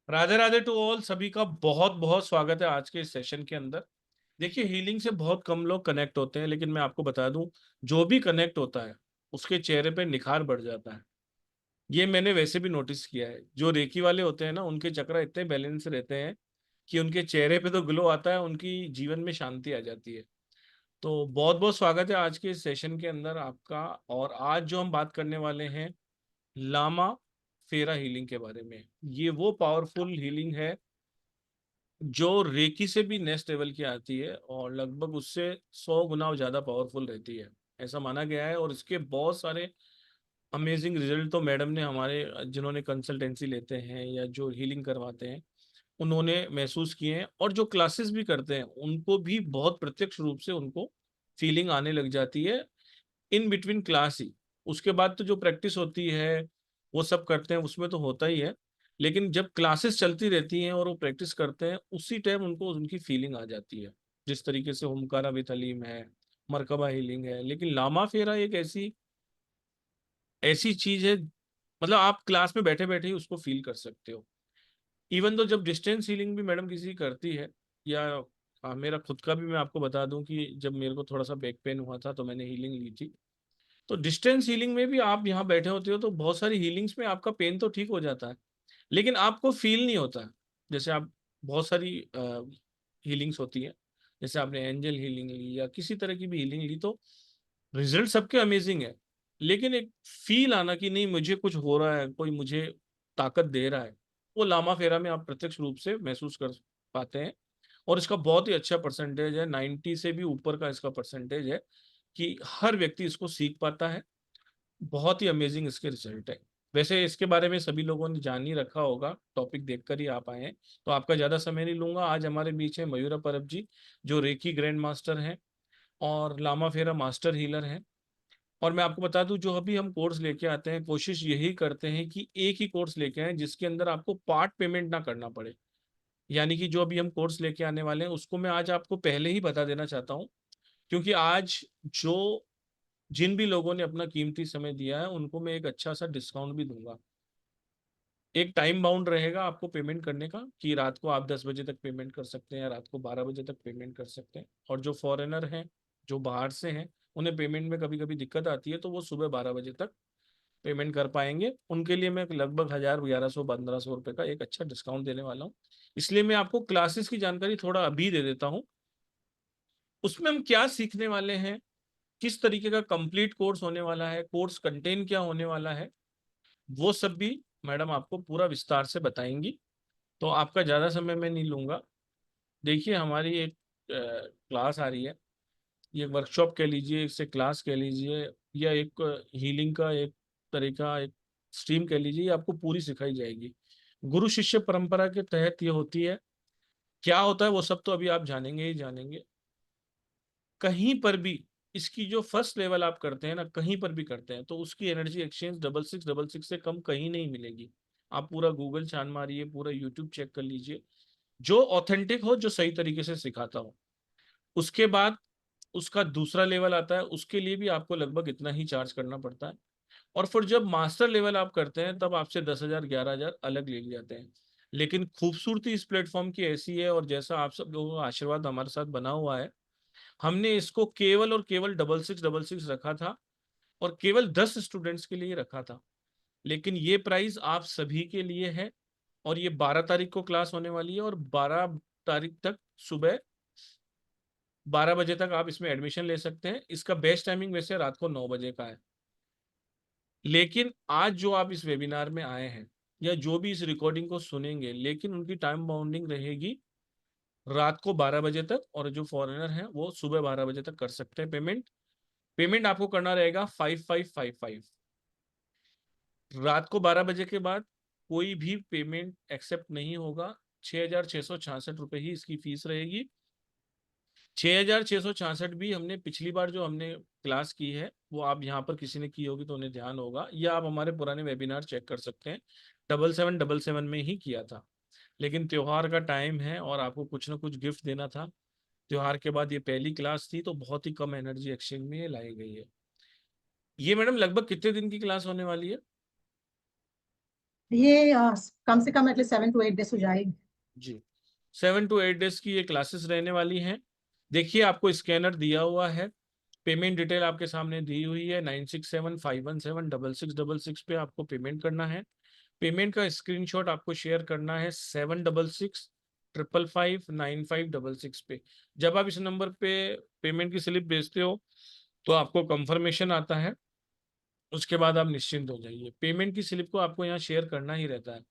Radhe Radhe to all. सभी का बहुत बहुत स्वागत है आज के इस सेशन के अंदर। देखिए, हीलिंग से बहुत कम लोग कनेक्ट होते हैं, लेकिन मैं आपको बता दूं, जो भी कनेक्ट होता है उसके चेहरे पे निखार बढ़ जाता है। ये मैंने वैसे भी नोटिस किया है। जो रेकी वाले होते हैं ना, उनके चक्र इतने बैलेंस रहते हैं कि उनके चेहरे पे तो ग्लो आता है, उनकी जीवन में शांति आ जाती है। तो बहुत बहुत स्वागत है आज के इस सेशन के अंदर आपका। और आज जो हम बात करने वाले हैं, लामा फेरा हीलिंग के बारे में। ये वो पावरफुल हीलिंग है जो रेकी से भी नेक्स्ट लेवल की आती है और लगभग उससे 100 गुना ज्यादा पावरफुल रहती है, ऐसा माना गया है। और इसके बहुत सारे अमेजिंग रिजल्ट तो मैडम ने, हमारे जिन्होंने कंसल्टेंसी लेते हैं या जो हीलिंग करवाते हैं, उन्होंने महसूस किए हैं। और जो क्लासेस भी करते हैं उनको भी बहुत प्रत्यक्ष रूप से उनको फीलिंग आने लग जाती है इन बिटवीन क्लास ही। उसके बाद तो जो प्रैक्टिस होती है वो सब करते हैं, उसमें तो होता ही है। लेकिन जब क्लासेस चलती रहती हैं और वो प्रैक्टिस करते हैं, उसी टाइम उनको उनकी फीलिंग आ जाती है। जिस तरीके से ओमकारा विद हलीम है, मरकबा हीलिंग है, लेकिन लामा फेरा एक ऐसी ऐसी चीज है, मतलब आप क्लास में बैठे बैठे ही उसको फील कर सकते हो। इवन तो जब डिस्टेंस हीलिंग भी मैडम किसी की करती है, या मेरा खुद का भी मैं आपको बता दूं कि जब मेरे को थोड़ा सा बैक पेन हुआ था तो मैंने हीलिंग ली थी। तो डिस्टेंस हीलिंग में भी आप यहाँ बैठे होते हो तो बहुत सारी हीलिंग्स में आपका पेन तो ठीक हो जाता है, लेकिन आपको फील नहीं होता है। जैसे आप बहुत सारी हीलिंग्स होती है, जैसे आपने एंजल हीलिंग ली या किसी तरह की भी हीलिंग ली, तो रिजल्ट सबके अमेजिंग है। लेकिन एक फील आना कि नहीं मुझे कुछ हो रहा है, कोई मुझे ताकत दे रहा है, वो लामा फेरा में आप प्रत्यक्ष रूप से महसूस कर पाते हैं। और इसका बहुत ही अच्छा परसेंटेज है, 90 से भी ऊपर का इसका परसेंटेज है कि हर व्यक्ति इसको सीख पाता है। बहुत ही अमेजिंग इसके रिजल्ट है। वैसे इसके बारे में सभी लोगों ने जान ही रखा होगा, टॉपिक देखकर ही आप आए हैं, तो आपका ज्यादा समय नहीं लूंगा। आज हमारे बीच है मयूरा परब जी, जो रेकी ग्रैंड मास्टर हैं और लामा फेरा मास्टर हीलर हैं। और मैं आपको बता दूं, जो अभी हम कोर्स लेके आते हैं, कोशिश यही करते हैं कि एक ही कोर्स लेके आए जिसके अंदर आपको पार्ट पेमेंट ना करना पड़े। यानी कि जो अभी हम कोर्स लेके आने वाले हैं उसको मैं आज आपको पहले ही बता देना चाहता हूँ, क्योंकि आज जो जिन भी लोगों ने अपना कीमती समय दिया है उनको मैं एक अच्छा सा डिस्काउंट भी दूंगा। एक टाइम बाउंड रहेगा आपको पेमेंट करने का, कि रात को आप 10 बजे तक पेमेंट कर सकते हैं या रात को 12 बजे तक पेमेंट कर सकते हैं। और जो फॉरेनर हैं, जो बाहर से हैं, उन्हें पेमेंट में कभी कभी दिक्कत आती है, तो वो सुबह 12 बजे तक पेमेंट कर पाएंगे। उनके लिए मैं लगभग 1000, 1100, 1500 रुपये का एक अच्छा डिस्काउंट देने वाला हूँ। इसलिए मैं आपको क्लासेस की जानकारी थोड़ा अभी दे देता हूँ। उसमें हम क्या सीखने वाले हैं, किस तरीके का कंप्लीट कोर्स होने वाला है, कोर्स कंटेन क्या होने वाला है, वो सब भी मैडम आपको पूरा विस्तार से बताएंगी। तो आपका ज़्यादा समय मैं नहीं लूँगा। देखिए, हमारी एक क्लास आ रही है, ये वर्कशॉप कह लीजिए, इसे क्लास कह लीजिए, या एक हीलिंग का एक तरीका, एक स्ट्रीम कह लीजिए, ये आपको पूरी सिखाई जाएगी। गुरु शिष्य परंपरा के तहत ये होती है। क्या होता है वो सब तो अभी आप जानेंगे ही जानेंगे। कहीं पर भी इसकी जो फर्स्ट लेवल आप करते हैं ना, कहीं पर भी करते हैं, तो उसकी एनर्जी एक्सचेंज 6666 से कम कहीं नहीं मिलेगी। आप पूरा गूगल छान मारिए, पूरा यूट्यूब चेक कर लीजिए, जो ऑथेंटिक हो, जो सही तरीके से सिखाता हो। उसके बाद उसका दूसरा लेवल आता है, उसके लिए भी आपको लगभग इतना ही चार्ज करना पड़ता है। और फिर जब मास्टर लेवल आप करते हैं तब आपसे 10,000 11,000 अलग ले लिए जाते हैं। लेकिन खूबसूरती इस प्लेटफॉर्म की ऐसी है, और जैसा आप सब लोगों का आशीर्वाद हमारे साथ बना हुआ है, हमने इसको केवल और केवल 6666 रखा था, और केवल 10 स्टूडेंट्स के लिए रखा था। लेकिन ये प्राइस आप सभी के लिए है। और ये 12 तारीख को क्लास होने वाली है, और 12 तारीख तक सुबह 12 बजे तक आप इसमें एडमिशन ले सकते हैं। इसका बेस्ट टाइमिंग वैसे रात को 9 बजे का है। लेकिन आज जो आप इस वेबिनार में आए हैं, या जो भी इस रिकॉर्डिंग को सुनेंगे, लेकिन उनकी टाइम बाउंडिंग रहेगी रात को 12 बजे तक, और जो फॉरेनर हैं वो सुबह 12 बजे तक कर सकते हैं पेमेंट। पेमेंट आपको करना रहेगा 5555। रात को 12 बजे के बाद कोई भी पेमेंट एक्सेप्ट नहीं होगा। 6,666 रुपये ही इसकी फीस रहेगी। 6,666 भी हमने पिछली बार जो हमने क्लास की है, वो आप यहाँ पर किसी ने की होगी तो उन्हें ध्यान होगा, या आप हमारे पुराने वेबिनार चेक कर सकते हैं, 7777 में ही किया था। लेकिन त्योहार का टाइम है और आपको कुछ ना कुछ गिफ्ट देना था। त्योहार के बाद ये पहली क्लास थी, तो बहुत ही कम एनर्जी एक्सचेंज में ये लाई गई है। ये मैडम लगभग कितने दिन की क्लास होने वाली है? ये कम से कम एटलीस्ट 7 to 8 डेज हो जाएगी जी। 7 to 8 डेज की ये क्लासेस रहने वाली हैं। देखिए आपको स्कैनर दिया हुआ है, पेमेंट डिटेल आपके सामने दी हुई है, 9675176666 पे आपको पेमेंट करना है। पेमेंट का स्क्रीनशॉट आपको शेयर करना है 7665559566 पे। जब आप इस नंबर पे पेमेंट की स्लिप भेजते हो तो आपको कंफर्मेशन आता है, उसके बाद आप निश्चिंत हो जाइए। पेमेंट की स्लिप को आपको यहाँ शेयर करना ही रहता है।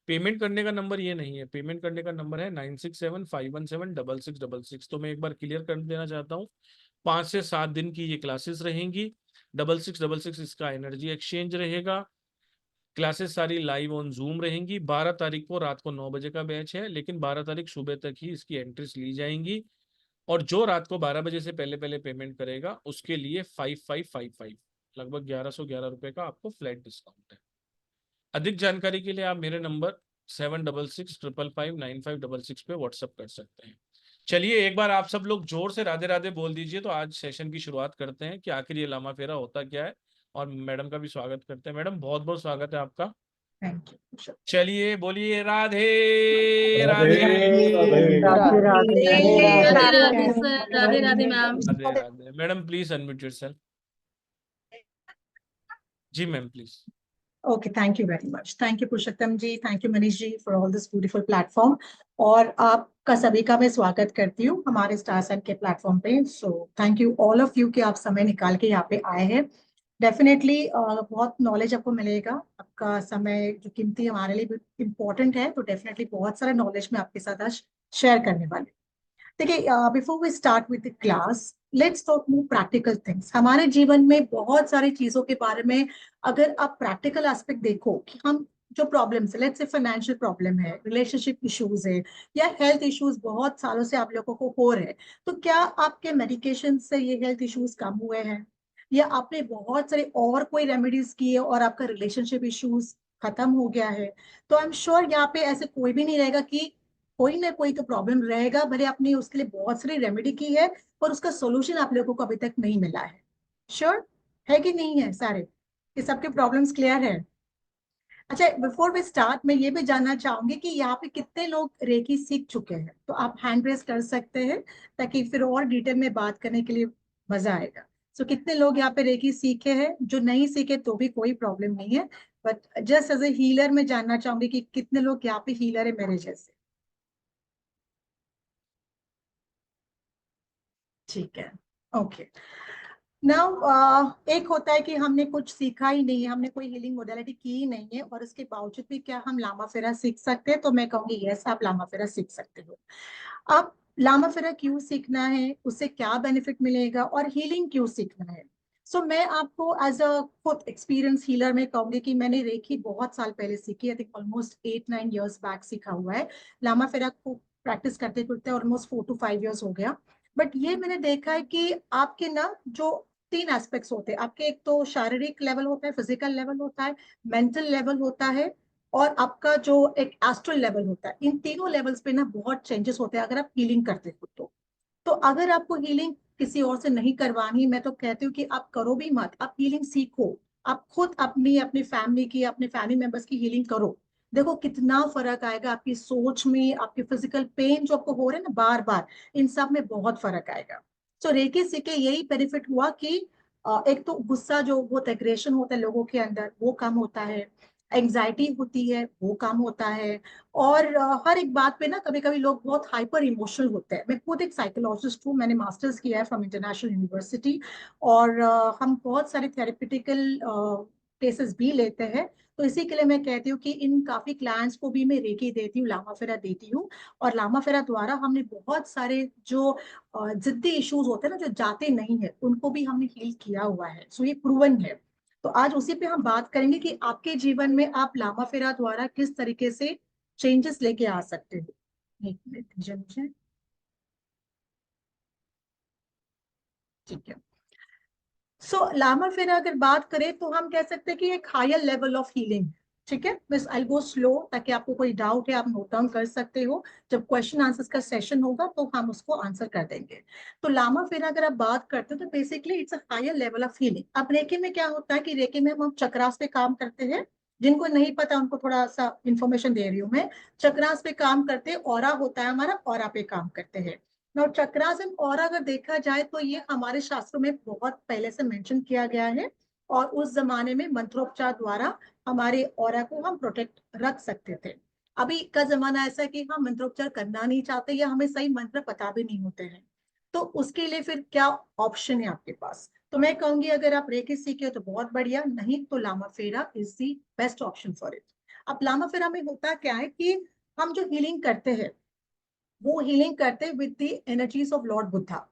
पेमेंट करने का नंबर ये नहीं है, पेमेंट करने का नंबर है 9675176666। तो मैं एक बार क्लियर कर देना चाहता हूँ, 5 से 7 दिन की ये क्लासेस रहेंगी। 6666 इसका एनर्जी एक्सचेंज रहेगा। क्लासेस सारी लाइव ऑन जूम रहेंगी। 12 तारीख को रात को 9 बजे का बैच है, लेकिन 12 तारीख सुबह तक ही इसकी एंट्रीज ली जाएंगी। और जो रात को 12 बजे से पहले पहले पेमेंट करेगा उसके लिए 5555 लगभग 1111 रुपए का आपको फ्लैट डिस्काउंट है। अधिक जानकारी के लिए आप मेरे नंबर 7666559566 पे व्हाट्सअप कर सकते हैं। चलिए एक बार आप सब लोग जोर से राधे राधे बोल दीजिए, तो आज सेशन की शुरुआत करते हैं कि आखिर ये लामा फेरा होता क्या है। और मैडम का भी स्वागत करते हैं। मैडम बहुत बहुत स्वागत है आपका। Thank you. चलिए बोलिए Radhe Radhe Radhe Radhe. Radhe Radhe Radhe Radhe Radhe sir, Radhe Radhe ma'am. Radhe Radhe. Madam please unmute yourself. जी ma'am please. Okay, thank you very much. Thank you Purushottam ji, thank you Manish ji for all this beautiful platform. और आपका सभी का मैं स्वागत करती हूँ हमारे स्टार सन के प्लेटफॉर्म पे। So thank you all of you कि आप समय निकाल के यहाँ पे आए हैं। डेफिनेटली बहुत नॉलेज आपको मिलेगा। आपका समय जो कीमती हमारे लिए भी इम्पोर्टेंट है, तो डेफिनेटली बहुत सारा नॉलेज मैं आपके साथ आज शेयर करने वाली हूँ। देखिए, before we start with the class, let's talk more practical things. हमारे जीवन में बहुत सारी चीजों के बारे में अगर आप प्रैक्टिकल एस्पेक्ट देखो कि हम जो प्रॉब्लम्स है, लेट्स से फाइनेंशियल प्रॉब्लम है, रिलेशनशिप इश्यूज है, या हेल्थ इश्यूज बहुत सालों से आप लोगों को हो रहे हैं, तो क्या आपके मेडिकेशन से ये हेल्थ इश्यूज कम हुए हैं, या आपने बहुत सारे और कोई रेमेडीज किए और आपका रिलेशनशिप इश्यूज खत्म हो गया है? तो आई एम श्योर यहाँ पे ऐसे कोई भी नहीं रहेगा कि कोई ना कोई तो प्रॉब्लम रहेगा, भले आपने उसके लिए बहुत सारी रेमेडी की है पर उसका सोल्यूशन आप लोगों को अभी तक नहीं मिला है। श्योर है कि नहीं है सारे? ये सबके प्रॉब्लम्स क्लियर है? अच्छा, बिफोर वी स्टार्ट मैं ये भी जानना चाहूंगी कि यहाँ पे कितने लोग रेकी सीख चुके हैं, तो आप हैंड रेस कर सकते हैं ताकि फिर और डिटेल में बात करने के लिए मजा आएगा। सो कितने लोग यहाँ पे रेकी सीखे हैं? जो नहीं सीखे तो भी कोई प्रॉब्लम नहीं है, but just as a healer मैं जानना चाहूंगी कि कितने लोग यहाँ पे हीलर है मेरे जैसे। ठीक है, ओके। नाउ एक होता है कि हमने कुछ सीखा ही नहीं है, हमने कोई हीलिंग मोडेलिटी की ही नहीं है, और इसके बावजूद भी क्या हम लामा फेरा सीख सकते हैं? तो मैं कहूंगी यस, आप लामा फेरा सीख सकते हो। आप लामा फेरा क्यों सीखना है, उससे क्या बेनिफिट मिलेगा, और हीलिंग क्यों सीखना है? सो मैं आपको एज अ खुद एक्सपीरियंस हीलर में कहूंगी कि मैंने रेकी बहुत साल पहले सीखी, I think almost 8-9 years back सीखा हुआ है। लामा फेरा को प्रैक्टिस करते करते ऑलमोस्ट 4 to 5 years हो गया। बट ये मैंने देखा है कि आपके ना जो 3 एस्पेक्ट्स होते हैं आपके, एक तो शारीरिक लेवल होता है, फिजिकल लेवल होता है, मेंटल लेवल होता है, और आपका जो एक एस्ट्रल लेवल होता है, इन तीनों लेवल्स पे ना बहुत चेंजेस होते हैं अगर आप हीलिंग करते हो तो अगर आपको हीलिंग किसी और से नहीं करवानी, मैं तो कहती हूँ कि आप करो भी मत, आप हीलिंग सीखो। आप खुद अपनी अपनी फैमिली की, अपने फैमिली मेंबर्स की हीलिंग करो। देखो कितना फर्क आएगा आपकी सोच में, आपके फिजिकल पेन जो आपको हो रहे हैं ना बार बार, इन सब में बहुत फर्क आएगा। तो रेकी सीखे यही बेनिफिट हुआ कि एक तो गुस्सा जो बहुत एग्रेशन होता है लोगों के अंदर वो कम होता है, एंग्जाइटी होती है वो कम होता है, और हर एक बात पे ना कभी कभी लोग बहुत हाइपर इमोशनल होते हैं। मैं खुद एक साइकोलॉजिस्ट हूँ, मैंने मास्टर्स किया है फ्रॉम इंटरनेशनल यूनिवर्सिटी, और हम बहुत सारे थेरेपिटिकल केसेस भी लेते हैं। तो इसी के लिए मैं कहती हूँ कि इन काफी क्लाइंट्स को भी मैं रेकी देती हूँ, लामा फेरा देती हूँ। और लामा फेरा द्वारा हमने बहुत सारे जो जिद्दी इश्यूज होते हैं ना जो जाते नहीं है, उनको भी हमने हील किया हुआ है। सो ये प्रूवन है। तो आज उसी पे हम बात करेंगे कि आपके जीवन में आप लामा फेरा द्वारा किस तरीके से चेंजेस लेके आ सकते हो। एक मिनट दीजिए मुझे। ठीक है। सो लामा फेरा अगर बात करें तो हम कह सकते हैं कि एक हायर लेवल ऑफ हीलिंग। ठीक है, बस आई गो स्लो ताकि आपको कोई डाउट है आप नोट डाउन कर सकते हो। जब क्वेश्चन आंसर्स का सेशन होगा तो हम उसको आंसर कर देंगे। तो लामा फेरा अगर आप बात करते हो तो basically it's a higher level of healing. अब रेकी में क्या होता है कि रेकी में हम चक्रास पे काम करते हैं, जिनको नहीं पता उनको थोड़ा सा इंफॉर्मेशन दे रही हूँ मैं। चक्रास पे काम करते हैं, ऑरा होता है हमारा, ऑरा पे काम करते हैं। और चक्रास एंड ऑरा अगर देखा जाए तो ये हमारे शास्त्रों में बहुत पहले से मेंशन किया गया है, और उस जमाने में मंत्रोपचार द्वारा हमारे ऑरा को हम प्रोटेक्ट रख सकते थे। अभी का जमाना ऐसा है कि हम मंत्रोपचार करना नहीं चाहते, या हमें सही मंत्र पता भी नहीं होते हैं, तो उसके लिए फिर क्या ऑप्शन है आपके पास? तो मैं कहूंगी अगर आप रेकी सीखे हो तो बहुत बढ़िया, नहीं तो Lama Fera is the best option for it. अब लामा फेरा में होता क्या है कि हम जो हीलिंग करते हैं वो हीलिंग करते हैं with the energies of Lord Buddha.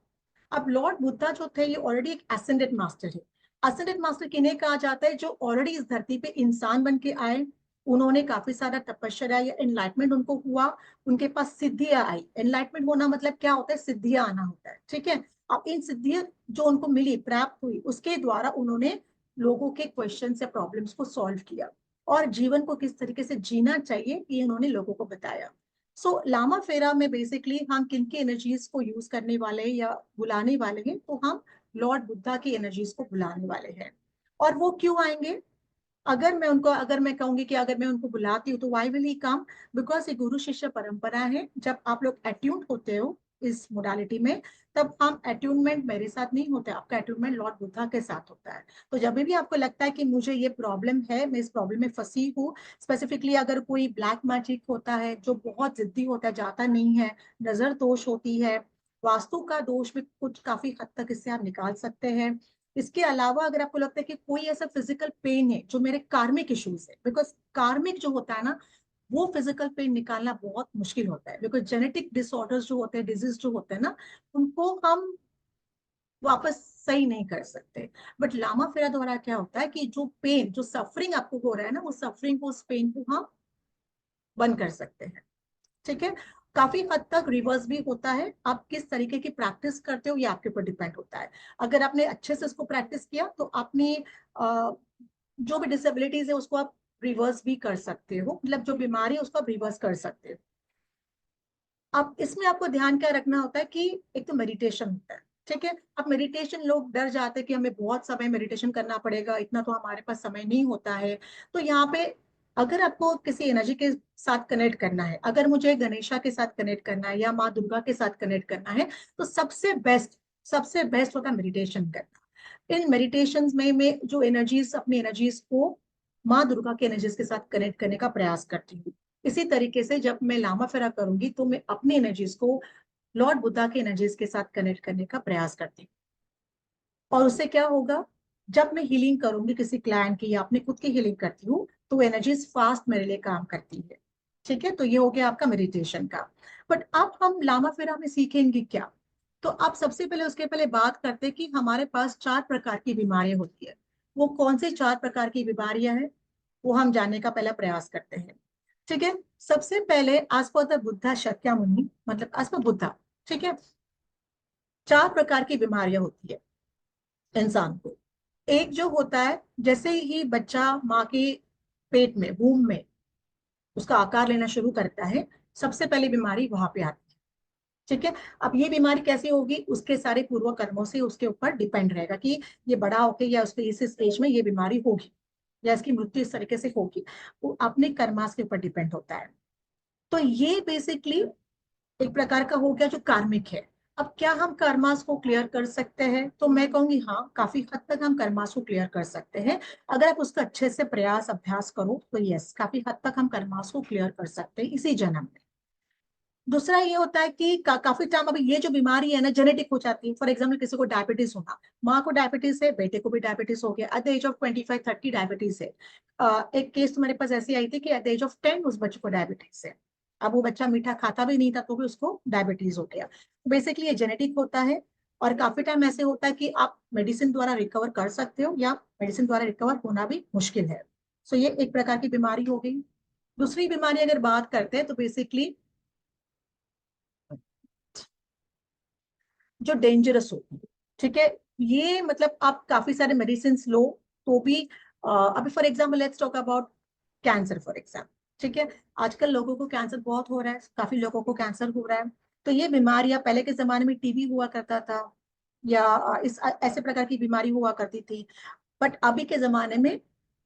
अब लॉर्ड बुद्धा जो थे ये ऑलरेडी एक एसेंडेंट मास्टर है। एसेंडेंट मास्टर किन्हें कहा जाता है? जो ऑलरेडी इस धरती पे इंसान बन के आए, उन्होंने काफी सारा तपस्या या एनलाइटमेंट उनको हुआ, उनके पास सिद्धियां आई। एनलाइटमेंट होना मतलब क्या होता है? सिद्धियां आना होता है, ठीक है। अब इन सिद्धियां जो उनको मिली, प्राप्त हुई, उसके द्वारा उन्होंने लोगों के क्वेश्चन या प्रॉब्लम्स को सॉल्व किया, और जीवन को किस तरीके से जीना चाहिए ये उन्होंने लोगों को बताया। सो लामा फेरा में बेसिकली हम किनकी एनर्जीज को यूज करने वाले या बुलाने वाले हैं? तो हम लॉर्ड बुद्धा की एनर्जीज को बुलाने वाले हैं। और वो क्यों आएंगे? अगर मैं कहूंगी कि अगर मैं उनको बुलाती हूँ तो why will he come? Because ये गुरु शिष्य परंपरा है। जब आप लोग अट्यून होते हो इस मोडालिटी में, तब हम अट्यूनमेंट मेरे साथ नहीं होता है, आपका अट्यूनमेंट लॉर्ड बुद्धा के साथ होता है। तो जब भी आपको लगता है कि मुझे ये प्रॉब्लम है, मैं इस प्रॉब्लम में फंसी हूँ, स्पेसिफिकली अगर कोई ब्लैक मैजिक होता है जो बहुत जिद्दी होता है, जाता नहीं है, नजर दोष होती है, वास्तु का दोष भी कुछ काफी हद तक इससे आप निकाल सकते हैं। इसके अलावा अगर आपको लगता है कि कोई ऐसा फिजिकल पेन है जो मेरे कार्मिक इश्यूज है, बिकॉज कार्मिक जो होता है ना, वो फिजिकल पेन निकालना बहुत मुश्किल होता है, बिकॉज जेनेटिक डिसऑर्डर्स जो होते हैं, डिजीज जो होते हैं ना, उनको हम वापस सही नहीं कर सकते। बट लामा फेरा द्वारा क्या होता है कि जो पेन, जो सफरिंग आपको हो रहा है ना, वो सफरिंग को, उस पेन को हम बंद कर सकते हैं, ठीक है। काफी हद तक रिवर्स भी होता है। आप किस तरीके की प्रैक्टिस करते हो ये आपके ऊपर डिपेंड होता है। अगर आपने अच्छे से इसको प्रैक्टिस किया तो आपने जो भी डिसेबिलिटीज है उसको आप रिवर्स भी कर सकते हो, मतलब जो बीमारी है उसको आप रिवर्स कर सकते हो। अब इसमें आपको ध्यान क्या रखना होता है कि एक तो मेडिटेशन होता है, ठीक है। अब मेडिटेशन, लोग डर जाते हैं कि हमें बहुत समय मेडिटेशन करना पड़ेगा, इतना तो हमारे पास समय नहीं होता है। तो यहाँ पे अगर आपको किसी एनर्जी के साथ कनेक्ट करना है, अगर मुझे गणेशा के साथ कनेक्ट करना है या माँ दुर्गा के साथ कनेक्ट करना है, तो सबसे बेस्ट होता है मेडिटेशन करना। इन मेडिटेशन में मैं जो एनर्जीज, अपनी एनर्जीज को माँ दुर्गा के एनर्जीज के साथ कनेक्ट करने का प्रयास करती हूँ। इसी तरीके से जब मैं लामा फेरा करूंगी तो मैं अपनी एनर्जीज को लॉर्ड बुद्धा के एनर्जीज के साथ कनेक्ट करने का प्रयास करती हूँ। और उससे क्या होगा? जब मैं हीलिंग करूंगी किसी क्लाइंट की या अपने खुद की हीलिंग करती हूँ, तो एनर्जीज फास्ट मेरे लिए काम करती है, ठीक है। तो ये हो गया आपका मेडिटेशन का। बट अब हम लामा फेरा में सीखेंगे क्या? तो आप सबसे पहले, उसके पहले बात करते हैं कि हमारे पास 4 प्रकार की बीमारियां होती है। वो कौन से 4 प्रकार की बीमारियां हैं वो हम जानने का पहला प्रयास करते हैं, ठीक है। सबसे पहले एज पर द बुद्धा शाक्यामुनि, मतलब एज पर बुद्धा, ठीक है, 4 प्रकार की बीमारियां होती है इंसान को। एक जो होता है, जैसे ही बच्चा माँ के पेट में, वूम में उसका आकार लेना शुरू करता है, सबसे पहली बीमारी वहां पे आती है, ठीक है। अब ये बीमारी कैसे होगी? उसके सारे पूर्व कर्मों से उसके ऊपर डिपेंड रहेगा कि ये बड़ा होके या उसके इस स्टेज में ये बीमारी होगी या इसकी मृत्यु इस तरीके से होगी, वो अपने कर्मास के ऊपर डिपेंड होता है। तो ये बेसिकली एक प्रकार का हो गया जो कार्मिक है। अब क्या हम कर्मास को क्लियर कर सकते हैं? तो मैं कहूंगी हाँ, काफी हद तक हम कर्मास को क्लियर कर सकते हैं। अगर आप उसका अच्छे से प्रयास, अभ्यास करो तो यस, काफी हद तक हम कर्मास को क्लियर कर सकते हैं इसी जन्म में। दूसरा ये होता है कि काफी टाइम, अभी ये जो बीमारी है ना, जेनेटिक हो जाती है। फॉर एग्जाम्पल किसी को डायबिटीज होना, माँ को डायबिटीज है, बेटे को भी डायबिटीज हो गया, at the age of 25-30 diabetes है। एक केस तो मेरे पास ऐसी आई थी कि एट द एज ऑफ 10 उस बच्चे को डायबिटीज है। अब वो बच्चा मीठा खाता भी नहीं था तो भी उसको डायबिटीज हो गया। बेसिकली ये जेनेटिक होता है, और काफी टाइम ऐसे होता है कि आप मेडिसिन द्वारा रिकवर कर सकते हो या मेडिसिन द्वारा रिकवर होना भी मुश्किल है। सो ये एक प्रकार की बीमारी हो गई। दूसरी बीमारी अगर बात करते हैं तो बेसिकली जो डेंजरस होती है, ठीक है। ये मतलब आप काफी सारे मेडिसिन लो तो भी अभी for example let's talk about cancer for example, ठीक है। आजकल लोगों को कैंसर बहुत हो रहा है, काफी लोगों को कैंसर हो रहा है। तो ये बीमारियां, पहले के जमाने में टीबी हुआ करता था या इस ऐसे प्रकार की बीमारी हुआ करती थी, बट अभी के जमाने में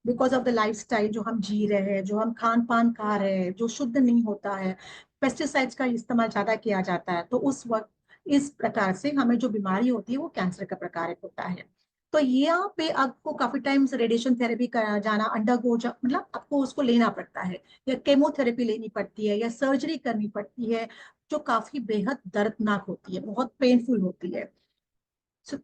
बिकॉज ऑफ द लाइफस्टाइल जो हम जी रहे हैं, जो हम खान पान खा रहे हैं, जो शुद्ध नहीं होता है, पेस्टिसाइड्स का इस्तेमाल ज्यादा किया जाता है, तो उस वक्त इस प्रकार से हमें जो बीमारी होती है वो कैंसर का प्रकार एक होता है। तो यहाँ पे आपको काफी टाइम्स रेडिएशन थेरेपी का जाना मतलब आपको उसको लेना पड़ता है, या केमोथेरेपी लेनी पड़ती है, या सर्जरी करनी पड़ती है, जो काफी बेहद दर्दनाक होती है, बहुत पेनफुल होती है।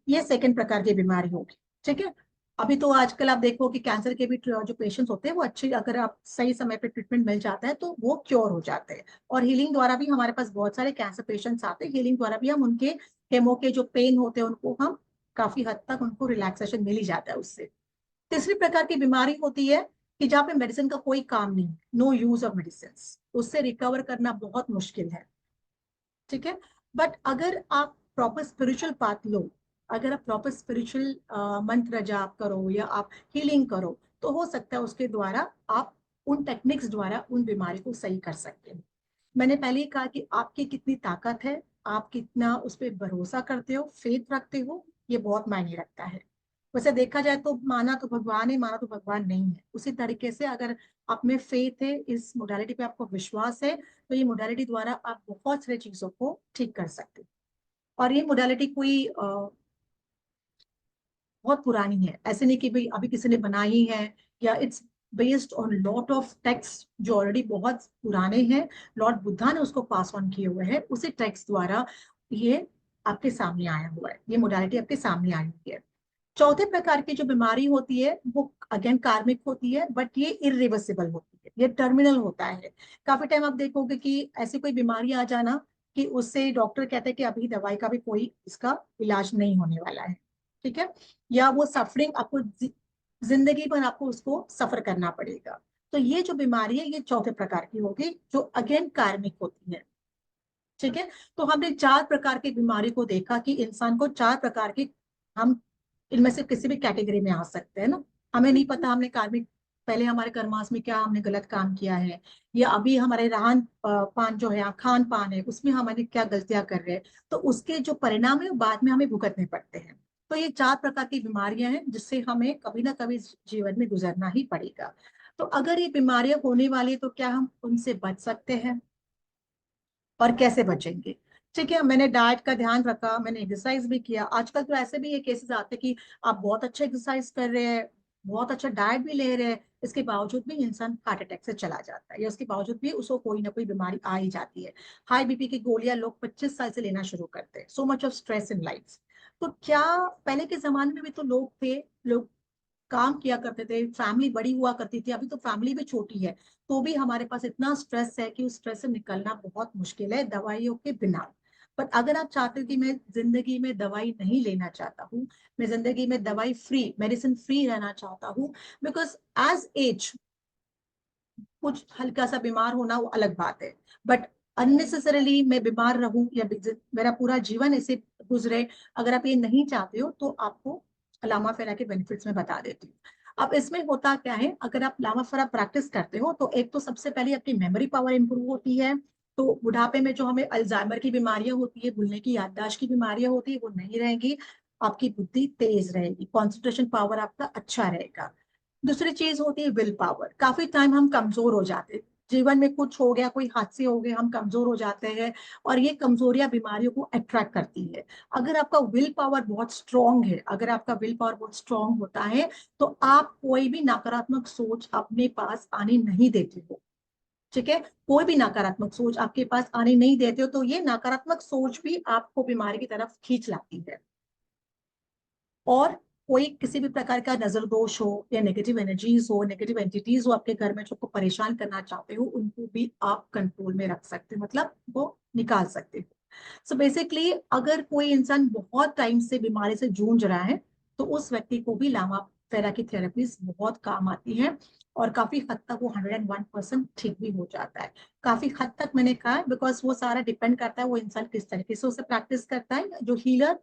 ये सेकंड प्रकार की बीमारी होगी। ठीक है। अभी तो आजकल आप देखो कि कैंसर के भी जो पेशेंट्स होते हैं वो अच्छे, अगर आप सही समय पे ट्रीटमेंट मिल जाता है तो वो क्योर हो जाते हैं। और हीलिंग द्वारा भी हमारे पास बहुत सारे कैंसर पेशेंट्स आते हैं, हीलिंग द्वारा भी हम उनके केमो के जो पेन होते हैं उनको हम काफी हद तक उनको रिलैक्सेशन मिल ही जाता है उससे। तीसरी प्रकार की बीमारी होती है कि जहाँ पे मेडिसिन का कोई काम नहीं, नो यूज ऑफ मेडिसिन, उससे रिकवर करना बहुत मुश्किल है। ठीक है। बट अगर आप प्रॉपर स्पिरिचुअल पाथ लो, अगर आप प्रॉपर स्पिरिचुअल मंत्र जाप करो या आप हीलिंग करो, तो हो सकता है उसके द्वारा आप उन टेक्निक्स द्वारा उन बीमारी को सही कर सकते हो। मैंने पहले ही कहा कि आपकी कितनी ताकत है, आप कितना उस पर भरोसा करते हो, फेथ रखते हो, ये बहुत मायने रखता है। वैसे देखा जाए तो माना तो भगवान है, माना तो भगवान नहीं है, उसी तरीके से अगर आप में फेथ है, इस मोडालिटी पे आपको विश्वास है, तो ये मोडालिटी द्वारा आप बहुत सारी चीजों को ठीक कर सकते हो। और ये मोडालिटी कोई बहुत पुरानी है, ऐसे नहीं कि भाई अभी किसी ने बनाई है, या it's based on lot of text जो ऑलरेडी बहुत पुराने हैं। लॉर्ड बुद्धा ने उसको पास ऑन किए हुए हैं, उसी टेक्स्ट द्वारा ये आपके सामने आया हुआ है, ये मोडालिटी आपके सामने आई हुई है। चौथे प्रकार की जो बीमारी होती है वो अगेन कार्मिक होती है, बट ये इरिवर्सिबल होती है, ये टर्मिनल होता है। काफी टाइम आप देखोगे कि ऐसी कोई बीमारी आ जाना कि उससे डॉक्टर कहते हैं कि अभी दवाई का भी कोई इसका इलाज नहीं होने वाला है। ठीक है। या वो सफरिंग आपको जिंदगी भर आपको उसको सफर करना पड़ेगा। तो ये जो बीमारी है ये चौथे प्रकार की होगी, जो अगेन कार्मिक होती है। ठीक है। तो हमने चार प्रकार की बीमारी को देखा कि इंसान को चार प्रकार की, हम इनमें से किसी भी कैटेगरी में आ सकते हैं ना। हमें नहीं पता हमने कार्मिक, पहले हमारे कर्मास में क्या हमने गलत काम किया है, या अभी हमारे रहन पान जो है, खान पान है, उसमें हमारे क्या गलतियां कर रहे हैं, तो उसके जो परिणाम है वो बाद में हमें भुगतने पड़ते हैं। तो ये चार प्रकार की बीमारियां हैं जिससे हमें कभी ना कभी जीवन में गुजरना ही पड़ेगा। तो अगर ये बीमारियां होने वाली है, तो क्या हम उनसे बच सकते हैं, और कैसे बचेंगे? ठीक है। मैंने डाइट का ध्यान रखा, मैंने एक्सरसाइज भी किया। आजकल तो ऐसे भी ये केसेस आते हैं कि आप बहुत अच्छा एक्सरसाइज कर रहे हैं, बहुत अच्छा डाइट भी ले रहे हैं, इसके बावजूद भी इंसान हार्ट अटैक से चला जाता है, या उसके बावजूद भी उसको कोई ना कोई बीमारी आ ही जाती है। हाई बीपी की गोलियां लोग 25 साल से लेना शुरू करते हैं। So much of stress in life. तो क्या पहले के जमाने में भी तो लोग थे, लोग काम किया करते थे, फैमिली बड़ी हुआ करती थी, अभी तो फैमिली भी छोटी है, तो भी हमारे पास इतना स्ट्रेस है कि उस स्ट्रेस से निकलना बहुत मुश्किल है दवाइयों के बिना। पर अगर आप चाहते हो कि मैं जिंदगी में दवाई नहीं लेना चाहता हूँ, मैं जिंदगी में दवाई फ्री, मेडिसिन फ्री रहना चाहता हूँ, बिकॉज एज एज कुछ हल्का सा बीमार होना वो अलग बात है, बट अननेसेसरली मैं बीमार रहूं या मेरा पूरा जीवन ऐसे गुजरे, अगर आप ये नहीं चाहते हो तो आपको लामा फेरा के बेनिफिट्स में बता देती हूँ। अब इसमें होता क्या है, अगर आप लामा फेरा प्रैक्टिस करते हो तो एक तो सबसे पहले आपकी मेमोरी पावर इंप्रूव होती है। तो बुढ़ापे में जो हमें अल्जाइमर की बीमारियां होती है, भूलने की याददाश्त की बीमारियां होती है, वो नहीं रहेंगी। आपकी बुद्धि तेज रहेगी, कॉन्सेंट्रेशन पावर आपका अच्छा रहेगा। दूसरी चीज होती है विल पावर। काफी टाइम हम कमजोर हो जाते हैं, जीवन में कुछ हो गया, कोई हादसे हो गए, हम कमजोर हो जाते हैं, और ये कमजोरियां बीमारियों को अट्रैक्ट करती है। अगर आपका विल पावर बहुत स्ट्रांग है, अगर आपका विल पावर बहुत स्ट्रांग होता है, तो आप कोई भी नकारात्मक सोच अपने पास आने नहीं देते हो। ठीक है। कोई भी नकारात्मक सोच आपके पास आने नहीं देते हो, तो ये नकारात्मक सोच भी आपको बीमारी की तरफ खींच लाती है। और कोई किसी भी प्रकार का नजर दोष हो, या नेगेटिव एनर्जीज हो, नेगेटिव एंटिटीज हो आपके घर में जो आपको परेशान करना चाहते हो, उनको भी आप कंट्रोल में रख सकते हो, मतलब वो निकाल सकते हो। सो बेसिकली अगर कोई इंसान बहुत टाइम से बीमारी से जूझ रहा है, तो उस व्यक्ति को भी लामा फेरा की थेरेपीज बहुत काम आती है, और काफी हद तक वो 101% ठीक भी हो जाता है। काफी हद तक मैंने कहा है, बिकॉज वो सारा डिपेंड करता है वो इंसान किस तरीके से उसे प्रैक्टिस करता है, जो हीलर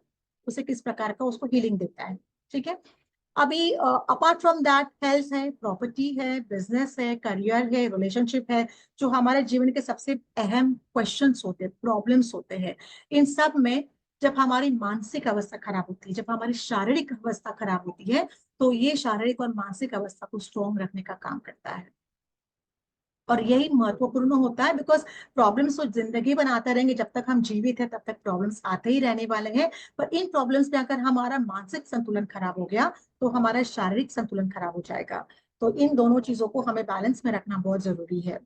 उसे किस प्रकार का उसको हीलिंग देता है। ठीक है। अभी अपार्ट फ्रॉम दैट, हेल्थ है, प्रॉपर्टी है, बिजनेस है, करियर है, रिलेशनशिप है, जो हमारे जीवन के सबसे अहम क्वेश्चंस होते हैं, प्रॉब्लम्स होते हैं, इन सब में जब हमारी मानसिक अवस्था खराब होती है, जब हमारी शारीरिक अवस्था खराब होती है, तो ये शारीरिक और मानसिक अवस्था को स्ट्रॉन्ग रखने का काम करता है। और यही महत्वपूर्ण होता है, बिकॉज प्रॉब्लम्स तो जिंदगी बनाते रहेंगे, जब तक हम जीवित हैं तब तक प्रॉब्लम्स आते ही रहने वाले हैं। पर इन प्रॉब्लम्स में अगर हमारा मानसिक संतुलन खराब हो गया तो हमारा शारीरिक संतुलन खराब हो जाएगा। तो इन दोनों चीजों को हमें बैलेंस में रखना बहुत जरूरी है।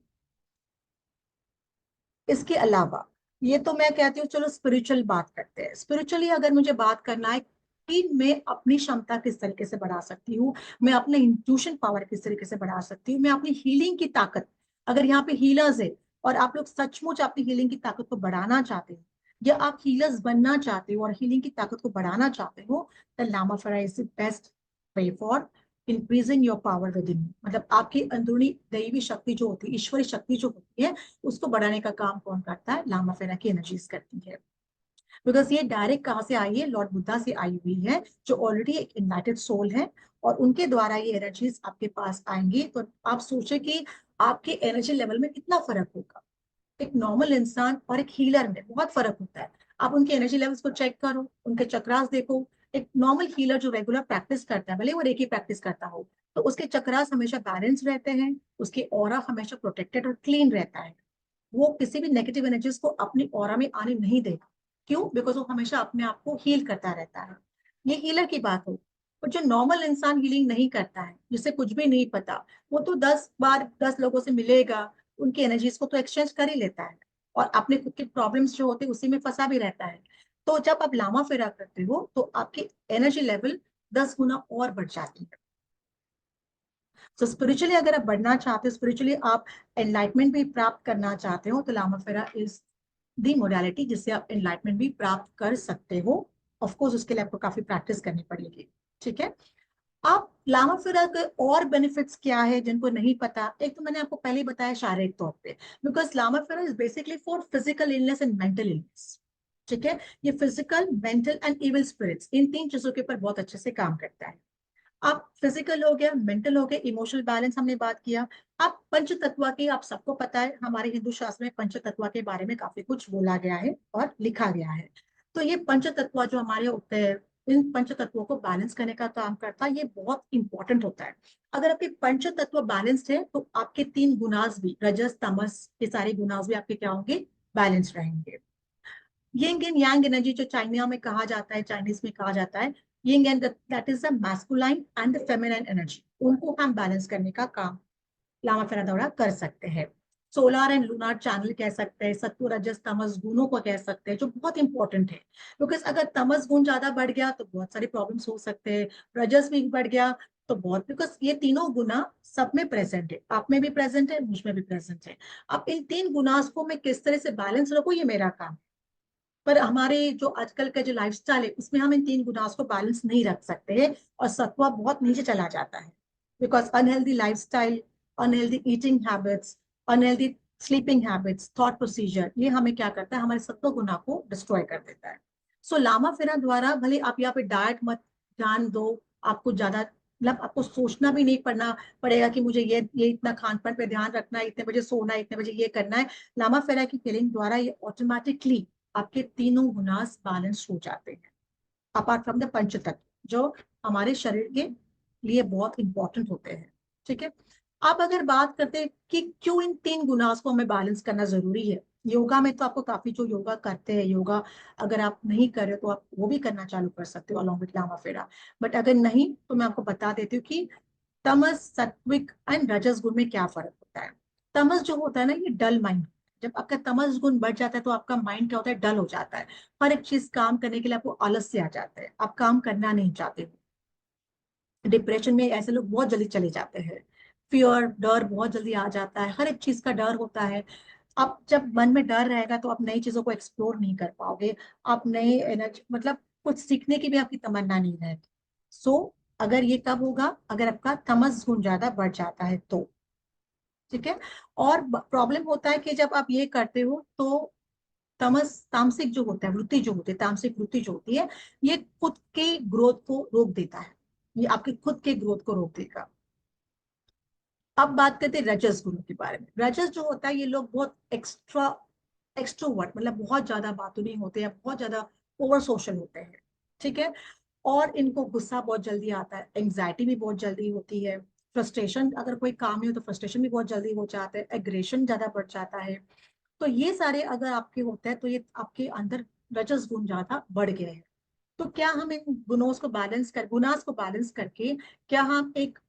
इसके अलावा ये तो मैं कहती हूँ, चलो स्पिरिचुअल बात करते हैं। स्पिरिचुअली अगर मुझे बात करना है कि मैं अपनी क्षमता किस तरीके से बढ़ा सकती हूँ, मैं अपने इंट्यूशन पावर किस तरीके से बढ़ा सकती हूँ, मैं अपनी हीलिंग की ताकत, अगर यहाँ पे हीलर्स है और आप लोग सचमुच अपनी हीलिंग की ताकत को बढ़ाना चाहते हो, या आप हीलर्स बनना चाहते हो और हीलिंग की ताकत को बढ़ाना चाहते हो, तो Lama Fera is the best way for increasing your power with in. मतलब आपकी अंदरूनी दैवी शक्ति जो होती है, ईश्वरी शक्ति जो होती है, उसको बढ़ाने का काम कौन करता है? लामा फेरा की एनर्जीज करती है। बिकॉज ये डायरेक्ट कहाँ से आई है? लॉर्ड बुद्धा से आई हुई है, जो ऑलरेडी एक इनलाइटेड सोल है, और उनके द्वारा ये एनर्जीज आपके पास आएंगी। तो आप सोचे कि आपके एनर्जी लेवल में कितना फर्क होगा। एक नॉर्मल इंसान और एक हीलर में बहुत फर्क होता है। आप उनके एनर्जी लेवल्स को चेक करो, उनके चक्रास देखो। एक नॉर्मल हीलर जो रेगुलर प्रैक्टिस करता है, भले वो एक ही प्रैक्टिस करता हो, तो उसके चक्रास हमेशा बैलेंस रहते हैं, उसके ऑरा हमेशा प्रोटेक्टेड और क्लीन रहता है। वो किसी भी नेगेटिव एनर्जीज को अपनी ऑरा में आने नहीं देगा। क्यों? बिकॉज वो हमेशा अपने आप को हील करता रहता है। ये हीलर की बात हो। और जो नॉर्मल इंसान हीलिंग नहीं करता है, जिसे कुछ भी नहीं पता, वो तो 10 बार 10 लोगों से मिलेगा, उनकी एनर्जीज को तो एक्सचेंज कर ही लेता है, और अपने खुद के प्रॉब्लम्स जो होते हैं उसी में फंसा भी रहता है। तो जब आप लामा फेरा करते हो तो आपकी एनर्जी लेवल 10 गुना और बढ़ जाती है। तो स्पिरिचुअली अगर आप बढ़ना चाहते हो, स्पिरिचुअली आप एनलाइटमेंट भी प्राप्त करना चाहते हो, तो Lama Fera is the modality जिससे आप एनलाइटमेंट भी प्राप्त कर सकते हो। ऑफ कोर्स उसके लिए आपको काफी प्रैक्टिस करनी पड़ेगी। ठीक है। आप लामा फेरा के और बेनिफिट्स क्या है जिनको नहीं पता? एक तो मैंने आपको पहले ही बताया शारीरिक तौर पे, because Lama Fera is basically for physical illness and mental illness. ठीक है। ये physical, mental and evil spirits, इन 3 चीजों के ऊपर बहुत अच्छे से काम करता है। आप फिजिकल हो गया, मेंटल हो गया, इमोशनल बैलेंस हमने बात किया। आप पंच तत्व के, आप सबको पता है हमारे हिंदू शास्त्र में पंच तत्व के बारे में काफी कुछ बोला गया है और लिखा गया है। तो ये पंच तत्व जो हमारे होते हैं, इन पंच तत्वों को बैलेंस करने का काम करता है। ये बहुत इंपॉर्टेंट होता है। अगर आपके पंच तत्व बैलेंस्ड है तो आपके 3 गुणास भी, रजस तमस, ये सारे गुणास भी आपके क्या होंगे? बैलेंस रहेंगे। यिंग एंड यांग एनर्जी जो चाइना में कहा जाता है, चाइनीज में कहा जाता है, yin and that is the masculine and the feminine energy, उनको हम बैलेंस करने का काम लामा फेरा द्वारा कर सकते हैं। सोलर एंड लूनार चैनल कह सकते हैं, सत्व रजस तमस गुणों को कह सकते हैं, जो बहुत इंपॉर्टेंट है। बिकॉज अगर तमस गुण ज्यादा बढ़ गया तो बहुत सारी प्रॉब्लम्स हो सकते हैं, रजस भी बढ़ गया तो बहुत, बिकॉज ये तीनों गुना सब में प्रेजेंट है, आप में भी प्रेजेंट है, मुझ में भी प्रेजेंट है। अब इन 3 गुनास को मैं किस तरह से बैलेंस रखूं, ये मेरा काम है। पर हमारे जो आजकल का जो लाइफस्टाइल है उसमें हम इन 3 गुनास को बैलेंस नहीं रख सकते हैं, और सत्वा बहुत नीचे चला जाता है। Because unhealthy lifestyle, unhealthy eating habits, unhealthy sleeping habits, thought procedure, ये हमें क्या करता है? हमारे सत्व गुना को डिस्ट्रॉय कर देता है। सो लामा फेरा द्वारा भले आप यहाँ पे डाइट मत ध्यान दो, आपको ज्यादा मतलब आपको सोचना भी नहीं पड़ेगा कि मुझे ये इतना खान पान पे ध्यान रखना है, इतने बजे सोना है, इतने बजे ये करना है। लामा फेरा की फीलिंग द्वारा ये ऑटोमेटिकली आपके 3 गुनास बैलेंस हो जाते हैं, अपार्ट फ्रॉम द पंच तत्व जो हमारे शरीर के लिए बहुत इंपॉर्टेंट होते हैं। ठीक है। आप अगर बात करते हैं कि क्यों इन 3 गुनास को हमें बैलेंस करना जरूरी है, योगा में तो आपको काफी, जो योगा करते हैं, योगा अगर आप नहीं कर रहे तो आप वो भी करना चालू कर सकते हो अलॉन्ग विद लामा फेरा। बट अगर नहीं तो मैं आपको बता देती हूँ कि तमस, सात्विक एंड रजस गुण में क्या फर्क होता है। तमस जो होता है ना, ये डल माइंड। जब आपका तमस गुण बढ़ जाता है तो आपका माइंड क्या होता है? डल हो जाता है। हर एक चीज काम करने के लिए आपको आलस से आ जाता है, आप काम करना नहीं चाहते हो। डिप्रेशन में ऐसे लोग बहुत जल्दी चले जाते हैं। फियर, डर बहुत जल्दी आ जाता है, हर एक चीज का डर होता है। आप जब मन में डर रहेगा तो आप नई चीजों को एक्सप्लोर नहीं कर पाओगे, आप नए एनर्जी मतलब कुछ सीखने की भी आपकी तमन्ना नहीं रहेगी। सो अगर ये कब होगा? अगर आपका तमस गुण ज्यादा बढ़ जाता है तो। ठीक है। और प्रॉब्लम होता है कि जब आप ये करते हो तो तमस, तामसिक जो होता है, वृत्ति जो होती है, तामसिक वृत्ति जो होती है, ये खुद के ग्रोथ को रोक देता है, ये आपके खुद के ग्रोथ को रोक देगा। अब बात करते हैं रजस गुण के बारे में। रजस जो होता है, ये लोग बहुत एक्सट्रोवर्ट, मतलब बहुत ज्यादा बातूनी होते हैं, बहुत ज्यादा ओवर सोशल होते हैं, ठीक है। और इनको गुस्सा बहुत जल्दी आता है, एंग्जाइटी भी बहुत जल्दी होती है, फ्रस्ट्रेशन, अगर कोई काम नहीं हो तो फ्रस्ट्रेशन भी बहुत जल्दी हो जाता है, एग्रेशन ज्यादा बढ़ जाता है। तो ये सारे अगर आपके होते हैं तो ये आपके अंदर रजस गुण ज्यादा बढ़ गए हैं। तो क्या हम इन गुनास को बैलेंस करके क्या हम एक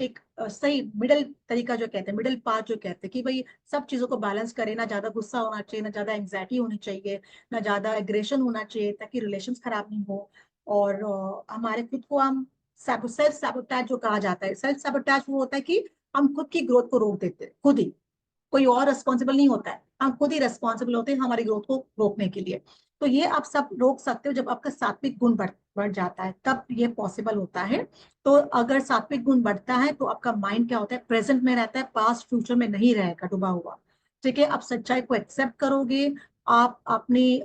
एक सही मिडिल तरीका जो कहते हैं, मिडिल पाथ जो कहते हैं कि भाई सब चीजों को बैलेंस करें, ना ज्यादा गुस्सा होना चाहिए, ना ज्यादा एंग्जाइटी होनी चाहिए, ना ज्यादा एग्रेशन होना चाहिए, ताकि रिलेशंस खराब नहीं हो। और हमारे खुद को हम सेल्फ सैबोटेज जो कहा जाता है, सेल्फ सैबोटेज वो होता है कि हम खुद की ग्रोथ को रोक देते हैं खुद ही, कोई और रिस्पॉन्सिबल नहीं होता है, हम खुद ही रिस्पॉन्सिबल होते हैं हमारी ग्रोथ को रोकने के लिए। तो ये आप सब रोक सकते हो जब आपका सात्विक गुण बढ़ जाता है, तब ये पॉसिबल होता है। तो अगर सात्विक गुण बढ़ता है तो आपका माइंड क्या होता है, प्रेजेंट में रहता है, पास्ट फ्यूचर में नहीं रहेगा डूबा हुआ, ठीक है। आप सच्चाई को एक्सेप्ट करोगे, आप अपनी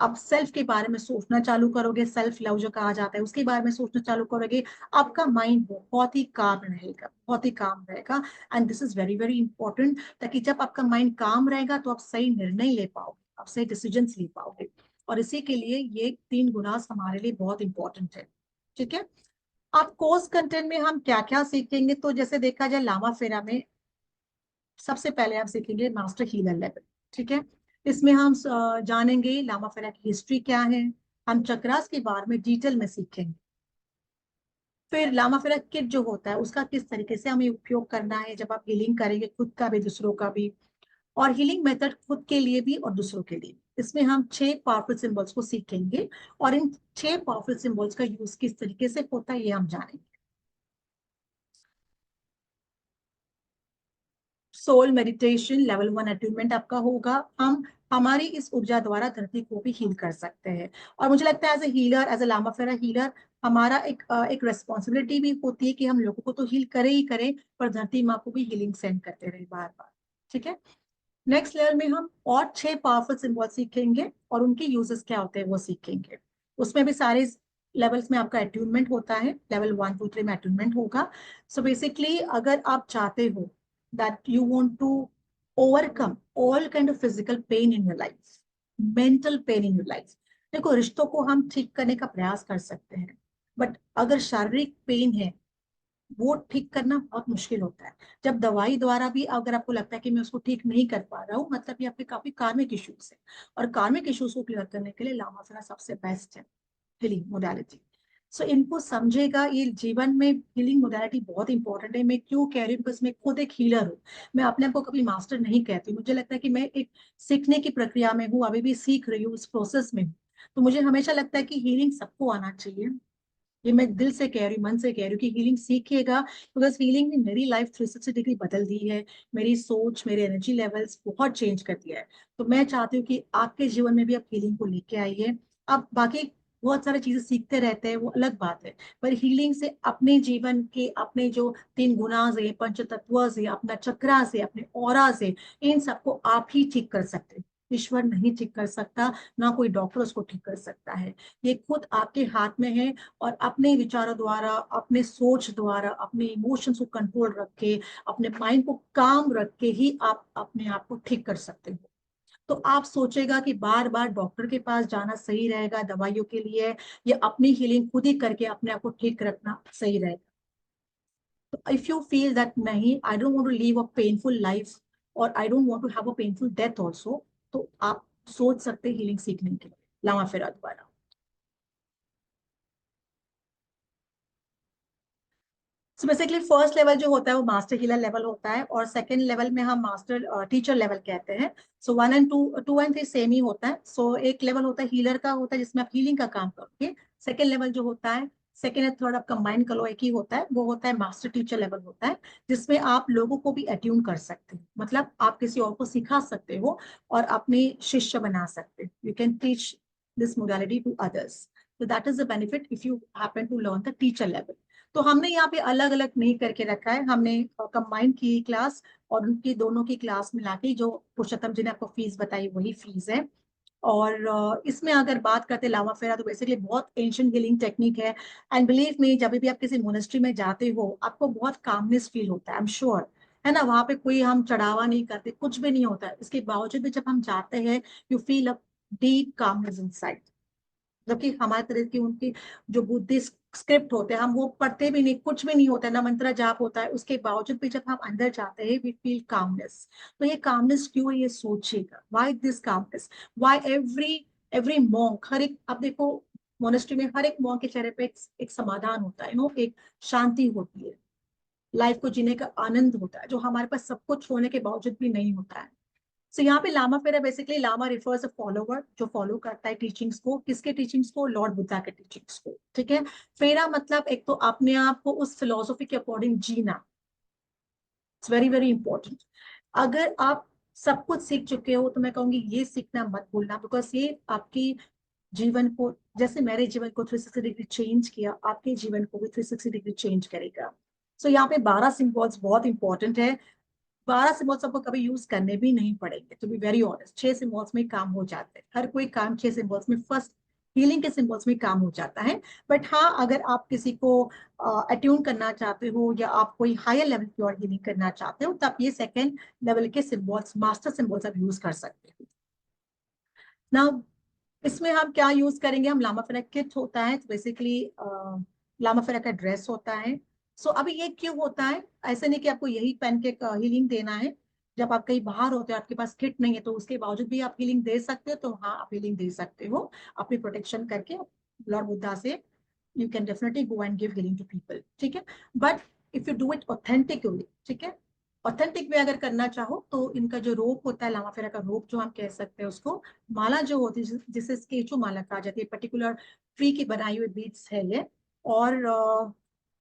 आप सेल्फ के बारे में सोचना चालू करोगे, सेल्फ लव जो कहा जाता है उसके बारे में सोचना चालू करोगे, आपका माइंड बहुत ही काम रहेगा, बहुत ही काम रहेगा। And this is very very important, ताकि जब आपका माइंड काम रहेगा तो आप सही निर्णय ले पाओगे, आप सही डिसीजंस ले पाओगे। और इसी के लिए ये 3 गुनास हमारे लिए बहुत इंपॉर्टेंट है, ठीक है। आप कोर्स कंटेंट में हम क्या क्या सीखेंगे, तो जैसे देखा जाए लामा फेरा में सबसे पहले आप सीखेंगे मास्टर हीलर लेवल, ठीक है। इसमें हम जानेंगे लामा फेरा की हिस्ट्री क्या है, हम चक्रास के बारे में डिटेल में सीखेंगे। फिर लामा फेरा किट जो होता है उसका किस तरीके से हमें उपयोग करना है जब आप हीलिंग करेंगे, खुद का भी दूसरों का भी, और हीलिंग मेथड खुद के लिए भी और दूसरों के लिए। इसमें हम 6 पावरफुल सिंबल्स को सीखेंगे, और इन 6 पावरफुल सिंबल्स का यूज किस तरीके से होता है ये हम जानेंगे। सोल मेडिटेशन लेवल 1 अट्यूनमेंट आपका होगा, हम हमारी इस ऊर्जा द्वारा धरती को भी हील कर सकते हैं। और मुझे लगता है as a healer, as a lama fera healer, हमारा एक रेस्पॉन्सिबिलिटी भी होती है कि हम लोगों को तो हील करे ही करें, पर धरती माँ को भी हीलिंग सेंड करते रहे बार बार, ठीक है। नेक्स्ट लेवल में हम और 6 पावरफुल सिंबल सीखेंगे, और उनके यूजेस क्या होते हैं वो सीखेंगे। उसमें भी सारे लेवल्स में आपका अट्यूनमेंट होता है, लेवल 1 2 3 में अट्यूनमेंट होगा। सो बेसिकली अगर आप चाहते हो that you want to overcome all kind of physical pain in your life, mental pain in your life, देखो रिश्तों को हम ठीक करने का प्रयास कर सकते हैं, बट अगर शारीरिक पेन है वो ठीक करना बहुत मुश्किल होता है। जब दवाई द्वारा भी अगर आपको लगता है कि मैं उसको ठीक नहीं कर पा रहा हूँ, मतलब ये आपके काफी कार्मिक इश्यूज है, और कार्मिक इश्यूज को क्लियर करने के लिए लामा फेरा सबसे बेस्ट है हीलिंग मोडालिटी। सो इनको समझेगा, ये जीवन में हीलिंग मोडालिटी बहुत इंपॉर्टेंट है। मैं क्यों कह रही हूँ, बिकॉज मैं खुद एक हीलर हूँ। मैं अपने आप को कभी मास्टर नहीं कहती, मुझे लगता है कि मैं एक सीखने की प्रक्रिया में हूँ, अभी भी सीख रही हूँ, उस प्रोसेस में हूँ। तो मुझे हमेशा लगता है कि हीलिंग सबको आना चाहिए, ये मैं दिल से कह रही हूँ, मन से कह रही हूँ कि हीलिंग सीखिएगा, बिकॉज हीलिंग ने मेरी लाइफ 360 डिग्री बदल दी है, मेरी सोच, मेरे एनर्जी लेवल्स बहुत चेंज कर दिया है। तो मैं चाहती हूँ कि आपके जीवन में भी आप हीलिंग को लेके आइए। आप बाकी बहुत सारी चीजें सीखते रहते हैं वो अलग बात है, पर हीलिंग से अपने जीवन के अपने जो 3 गुनाज है, पंच तत्व है, अपना चक्रा से, अपने ऑरा से, इन सबको आप ही ठीक कर सकते हैं। ईश्वर नहीं ठीक कर सकता, ना कोई डॉक्टर उसको ठीक कर सकता है, ये खुद आपके हाथ में है। और अपने विचारों द्वारा, अपने सोच द्वारा, अपने इमोशंस को कंट्रोल रख के, अपने माइंड को काम रख के ही आप अपने आप को ठीक कर सकते हो। तो आप सोचेगा कि बार बार डॉक्टर के पास जाना सही रहेगा दवाइयों के लिए, या अपनी हीलिंग खुद ही करके अपने आप को ठीक रखना सही रहेगा। तो इफ यू फील दैट नहीं, I don't want to live a painful life, और I don't want to have a painful death also, तो आप सोच सकते हीलिंग सीखने के लिए लामा फेरा द्वारा। सो बेसिकली फर्स्ट लेवल जो होता है वो मास्टर हीलर लेवल होता है, और सेकंड लेवल में हम मास्टर टीचर लेवल कहते हैं। सो 1 and 2 2 and 3 सेम ही होता है। सो एक लेवल होता है हीलर का, होता है जिसमें आप हीलिंग का काम करोगे। सेकंड लेवल जो होता है, सेकंड एंड थर्ड आप कंबाइन कर लो, एक ही होता है, वो होता है मास्टर टीचर लेवल होता है, जिसमें आप लोगों को भी अट्यून कर सकते हो, मतलब आप किसी और को सिखा सकते हो और अपने शिष्य बना सकते हो। You can teach this modality to others. So that is the benefit if you happen to learn the teacher level. तो हमने यहाँ पे अलग अलग नहीं करके रखा है, हमने कंबाइन की क्लास और उनकी दोनों की क्लास मिला के जो पुरुषोत्तम जी ने आपको फीस बताई वही फीस है। और इसमें अगर बात करते हैं लामा फेरा, तो बेसिकली बहुत एंशिएंट हीलिंग टेक्निक है। एंड बिलीव मी, जब भी आप किसी मोनेस्ट्री में जाते हो आपको बहुत कामनेस फील होता है, आई एम श्योर, है ना। वहां पे कोई हम चढ़ावा नहीं करते, कुछ भी नहीं होता है, इसके बावजूद भी जब हम जाते हैं you feel a deep calmness inside. जबकि हमारे तरह की उनकी जो बुद्धिस्ट स्क्रिप्ट होते हैं हम वो पढ़ते भी नहीं, कुछ भी नहीं होता है, ना मंत्र जाप होता है, उसके बावजूद भी जब हम अंदर जाते हैं वी फील कामनेस। तो ये कामनेस क्यों है ये सोचिएगा, why this commonness, why every every monk, हर एक, आप देखो मोनेस्ट्री में हर एक मॉन्क के चेहरे पे एक समाधान होता है, नो, एक शांति होती है, लाइफ को जीने का आनंद होता है, जो हमारे पास सब कुछ होने के बावजूद भी नहीं होता है। सो यहाँ पे लामा फेरा, बेसिकली लामा रिफर्स अ फॉलोवर, जो फॉलो करता है टीचिंग्स को, किसके टीचिंग्स को, लॉर्ड बुद्धा के टीचिंग्स को, ठीक है। फेरा मतलब एक तो अपने आप को उस फिलोसफी के अकॉर्डिंग जीना, इट्स वेरी वेरी इंपॉर्टेंट। अगर आप सब कुछ सीख चुके हो तो मैं कहूंगी ये सीखना मत भूलना, बिकॉज ये आपकी जीवन को, जैसे मेरे जीवन को 360 डिग्री चेंज किया, आपके जीवन को भी 360 डिग्री चेंज करेगा। सो यहाँ पे 12 सिंबल्स बहुत इंपॉर्टेंट है। 12 सिंबल्स आपको कभी यूज करने भी नहीं पड़ेंगे, to be very honest. 6 symbols में काम हो जाते हैं, हर कोई काम 6 सिंबल्स में, फर्स्ट हीलिंग के सिंबल्स में काम हो जाता है। बट हाँ, अगर आप किसी को अट्यून करना चाहते हो या आप कोई हायर लेवल की और हीलिंग करना चाहते हो, तब ये सेकेंड लेवल के सिंबल्स, मास्टर सिंबल्स आप यूज कर सकते हो ना। इसमें हम क्या यूज करेंगे, हम लामा फेरा किट होता है, तो बेसिकली लामा फेरा का ड्रेस होता है। सो अभी ये क्यों होता है, ऐसे नहीं कि आपको यही पहन के हीलिंग देना है। जब आप कहीं बाहर होते हो, आपके पास किट नहीं है, तो उसके बावजूद भी आप हीलिंग दे सकते हो, तो हाँ आप हीलिंग दे सकते हो अपनी प्रोटेक्शन करके लॉर्ड बुद्धा से। You can definitely go and give healing to people, ठीक है। But if you do it authentically, ठीक है, ऑथेंटिक वे अगर करना चाहो, तो इनका जो रोप होता है, लामा फेरा का रोप जो हम कह सकते हैं उसको, माला जो होती है जिसे स्केचो माला कहा जाती है, पर्टिकुलर ट्री की बनाई हुई बीड्स है ये। और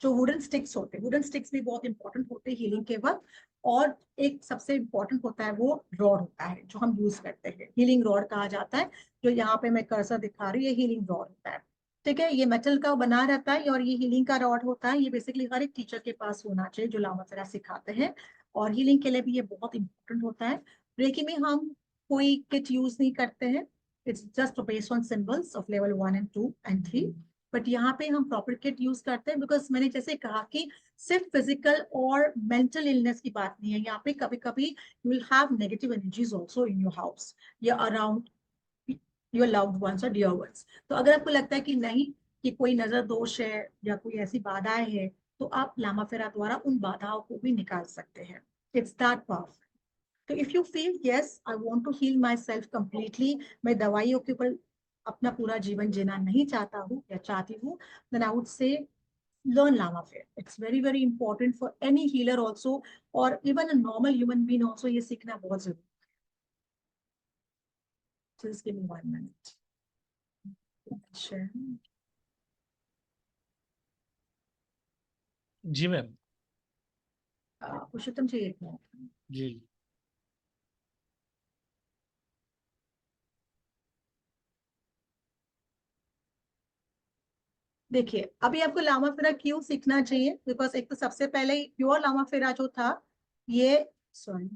जो वुडन स्टिक्स होते हैं, वुडन स्टिक्स भी बहुत इंपॉर्टेंट होते हैं हीलिंग के वक्त। और एक सबसे इंपॉर्टेंट होता है वो रॉड होता है जो हम यूज करते हैं, हीलिंग रॉड कहा जाता है। जो यहाँ पे मैं कर्सर दिखा रही हूँ, ये हीलिंग रॉड होता है, ठीक है। ये मेटल का बना रहता है और ये हीलिंग का रॉड होता है। ये बेसिकली हर एक टीचर के पास होना चाहिए जो लामा फेरा सिखाते हैं, और हीलिंग के लिए भी ये बहुत इंपॉर्टेंट होता है। रेकी में हम कोई किट यूज नहीं करते हैं, it's just based on symbols of level 1 and 2 and 3। But यहाँ पे हम प्रॉपर किट यूज करते हैं, बिकॉज मैंने जैसे कहा कि सिर्फ फिजिकल और मेंटल इलनेस की बात नहीं है यहाँ पे, कभी कभी you will have negative energies also in your house या अराउंड योर लव्ड वंस और डियर वंस। तो अगर आपको लगता है कि नहीं, कि कोई नजर दोष है या कोई ऐसी बाधाएं है, तो आप लामा फेरा द्वारा उन बाधाओं को भी निकाल सकते हैं। It's that powerful. तो if you feel yes I want to heal myself completely, मैं दवाइयों के ऊपर अपना पूरा जीवन जीना नहीं चाहता हूँ या चाहती हूँ, then I would say learn lama fair. It's very very important for any healer also, or even a normal human being also, ये सीखना बहुत जरूरी है। Just give me 1 minute. Sure. जी मैम। पुरुषोत्तम जी, एक मिनट। जी। देखिए, अभी आपको लामा फेरा क्यों सीखना चाहिए, बिकॉज एक तो सबसे पहले प्योर लामा फेरा जो था, ये, सॉरी,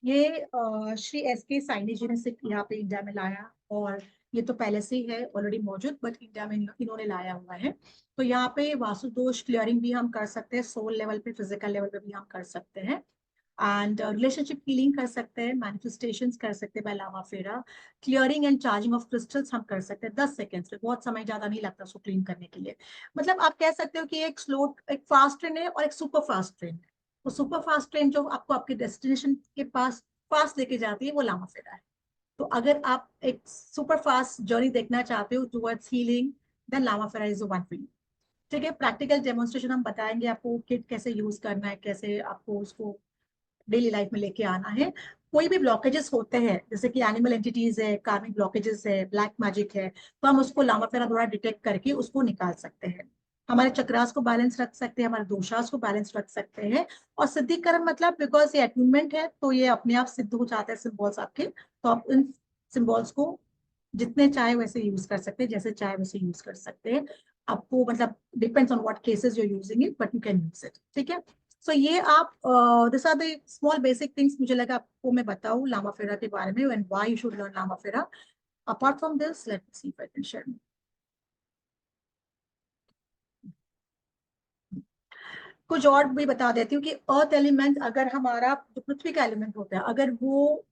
ये श्री एस के साइनी जी ने यहाँ पे इंडिया में लाया, और ये तो पहले से ही है ऑलरेडी मौजूद, बट इंडिया में इन्होंने लाया हुआ है। तो यहाँ पे वास्तु दोष क्लियरिंग भी हम कर सकते हैं, सोल लेवल पे, फिजिकल लेवल पे भी हम कर सकते हैं, एंड रिलेशनशिप हीलिंग कर सकते हैं, मैनिफेस्टेशंस कर सकते हैं बाय लामा फेरा, clearing and charging of crystals हम कर सकते हैं 10 सेकेंड्स में, बहुत समय ज्यादा नहीं लगता उसको क्लीन करने के लिए। मतलब आप कह सकते हो कि एक स्लो, एक फास्ट ट्रेन है और एक सुपर फास्ट ट्रेन है। तो सुपर फास्ट ट्रेन जो आपको आपके डेस्टिनेशन के पास फास्ट लेके जाती है वो लामा फेरा है। तो अगर आप एक सुपर फास्ट जर्नी देखना चाहते हो towards healing, then Lama Fera is the one for you, ठीक है। प्रैक्टिकल डेमोन्स्ट्रेशन हम बताएंगे आपको, किट कैसे यूज करना है, कैसे आपको उसको डेली लाइफ में लेके आना है। कोई भी ब्लॉकेजेस होते हैं, जैसे कि एनिमल एंटिटीज है, कार्मिक ब्लॉकेजेस है, ब्लैक मैजिक है, तो हम उसको लामा फेरा द्वारा डिटेक्ट करके उसको निकाल सकते हैं। हमारे चक्रास को बैलेंस रख सकते हैं, हमारे दोषास को बैलेंस रख सकते हैं। और सिद्धिकरण मतलब, बिकॉज ये अट्यूनमेंट है, तो ये अपने आप सिद्ध हो जाते हैं सिंबल्स आपके। तो आप इन सिंबल्स को जितने चाहे वैसे यूज कर सकते हैं, जैसे चाहे वैसे यूज कर सकते हैं। आपको मतलब depends on what cases you are using it, but you can use it, ठीक है। सो ये आप this are the small basic things मुझे लगा आपको मैं बताऊं लामा फेरा के बारे में, and why you should learn Lama Fera. Apart from this, let me see if I can share. कुछ और भी बता देती हूँ कि अर्थ एलिमेंट, अगर हमारा जो पृथ्वी का एलिमेंट होता है अगर वो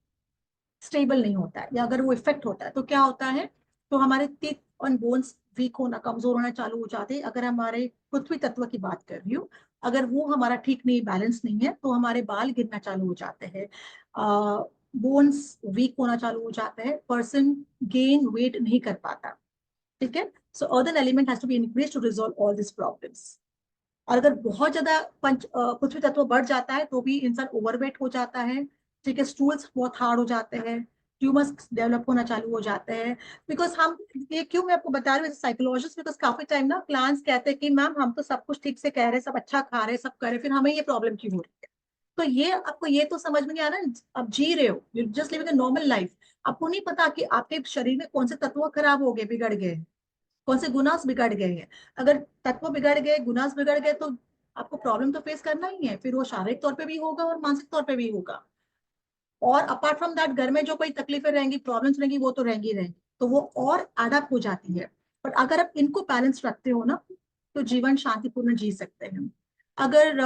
स्टेबल नहीं होता है या अगर वो इफेक्ट होता है तो क्या होता है, तो हमारे टीथ और बोन्स वीक होना, कमजोर होना चालू हो जाते हैं। अगर हमारे पृथ्वी तत्व की बात कर रही हूँ, अगर वो हमारा ठीक नहीं, बैलेंस नहीं है, तो हमारे बाल गिरना चालू हो जाते हैं, बोन्स वीक होना चालू हो जाता है, पर्सन गेन वेट नहीं कर पाता। ठीक है, so earthen element has to be increase to resolve all this problems. और अगर बहुत ज्यादा पृथ्वी तत्व बढ़ जाता है तो भी इंसान ओवरवेट हो जाता है। ठीक है, स्टूल्स बहुत हार्ड हो जाते हैं, ट्यूमर्स डेवलप होना चालू हो जाते हैं। बिकॉज हम, ये क्यों मैं आपको बता रही हूँ साइकोलॉजिस्ट, बिकॉज काफी टाइम ना क्लाइंट्स कहते हैं कि मैम हम तो सब कुछ ठीक से कह रहे हैं, सब अच्छा खा रहे हैं, सब कर रहे हैं, फिर हमें ये प्रॉब्लम क्यों हो रही है। तो ये आपको ये तो समझ में नहीं आ रहा है, आप जी रहे हो, you just living a normal life, आपको नहीं पता कि आपके शरीर में कौन से तत्व खराब हो गए, बिगड़ गए, कौन से गुनास बिगड़ गए हैं। अगर तत्व बिगड़ गए, गुनास बिगड़ गए, तो आपको प्रॉब्लम तो फेस करना ही है, फिर वो शारीरिक तौर पे भी होगा और मानसिक तौर पे भी होगा। और अपार्ट फ्रॉम दैट घर में जो कोई तकलीफें रहेंगी, प्रॉब्लम्स रहेंगी, वो तो रहेंगी रहेंगी, तो वो और अडैप्ट हो जाती है। बट अगर आप इनको बैलेंस रखते हो ना, तो जीवन शांतिपूर्ण जी सकते हैं। अगर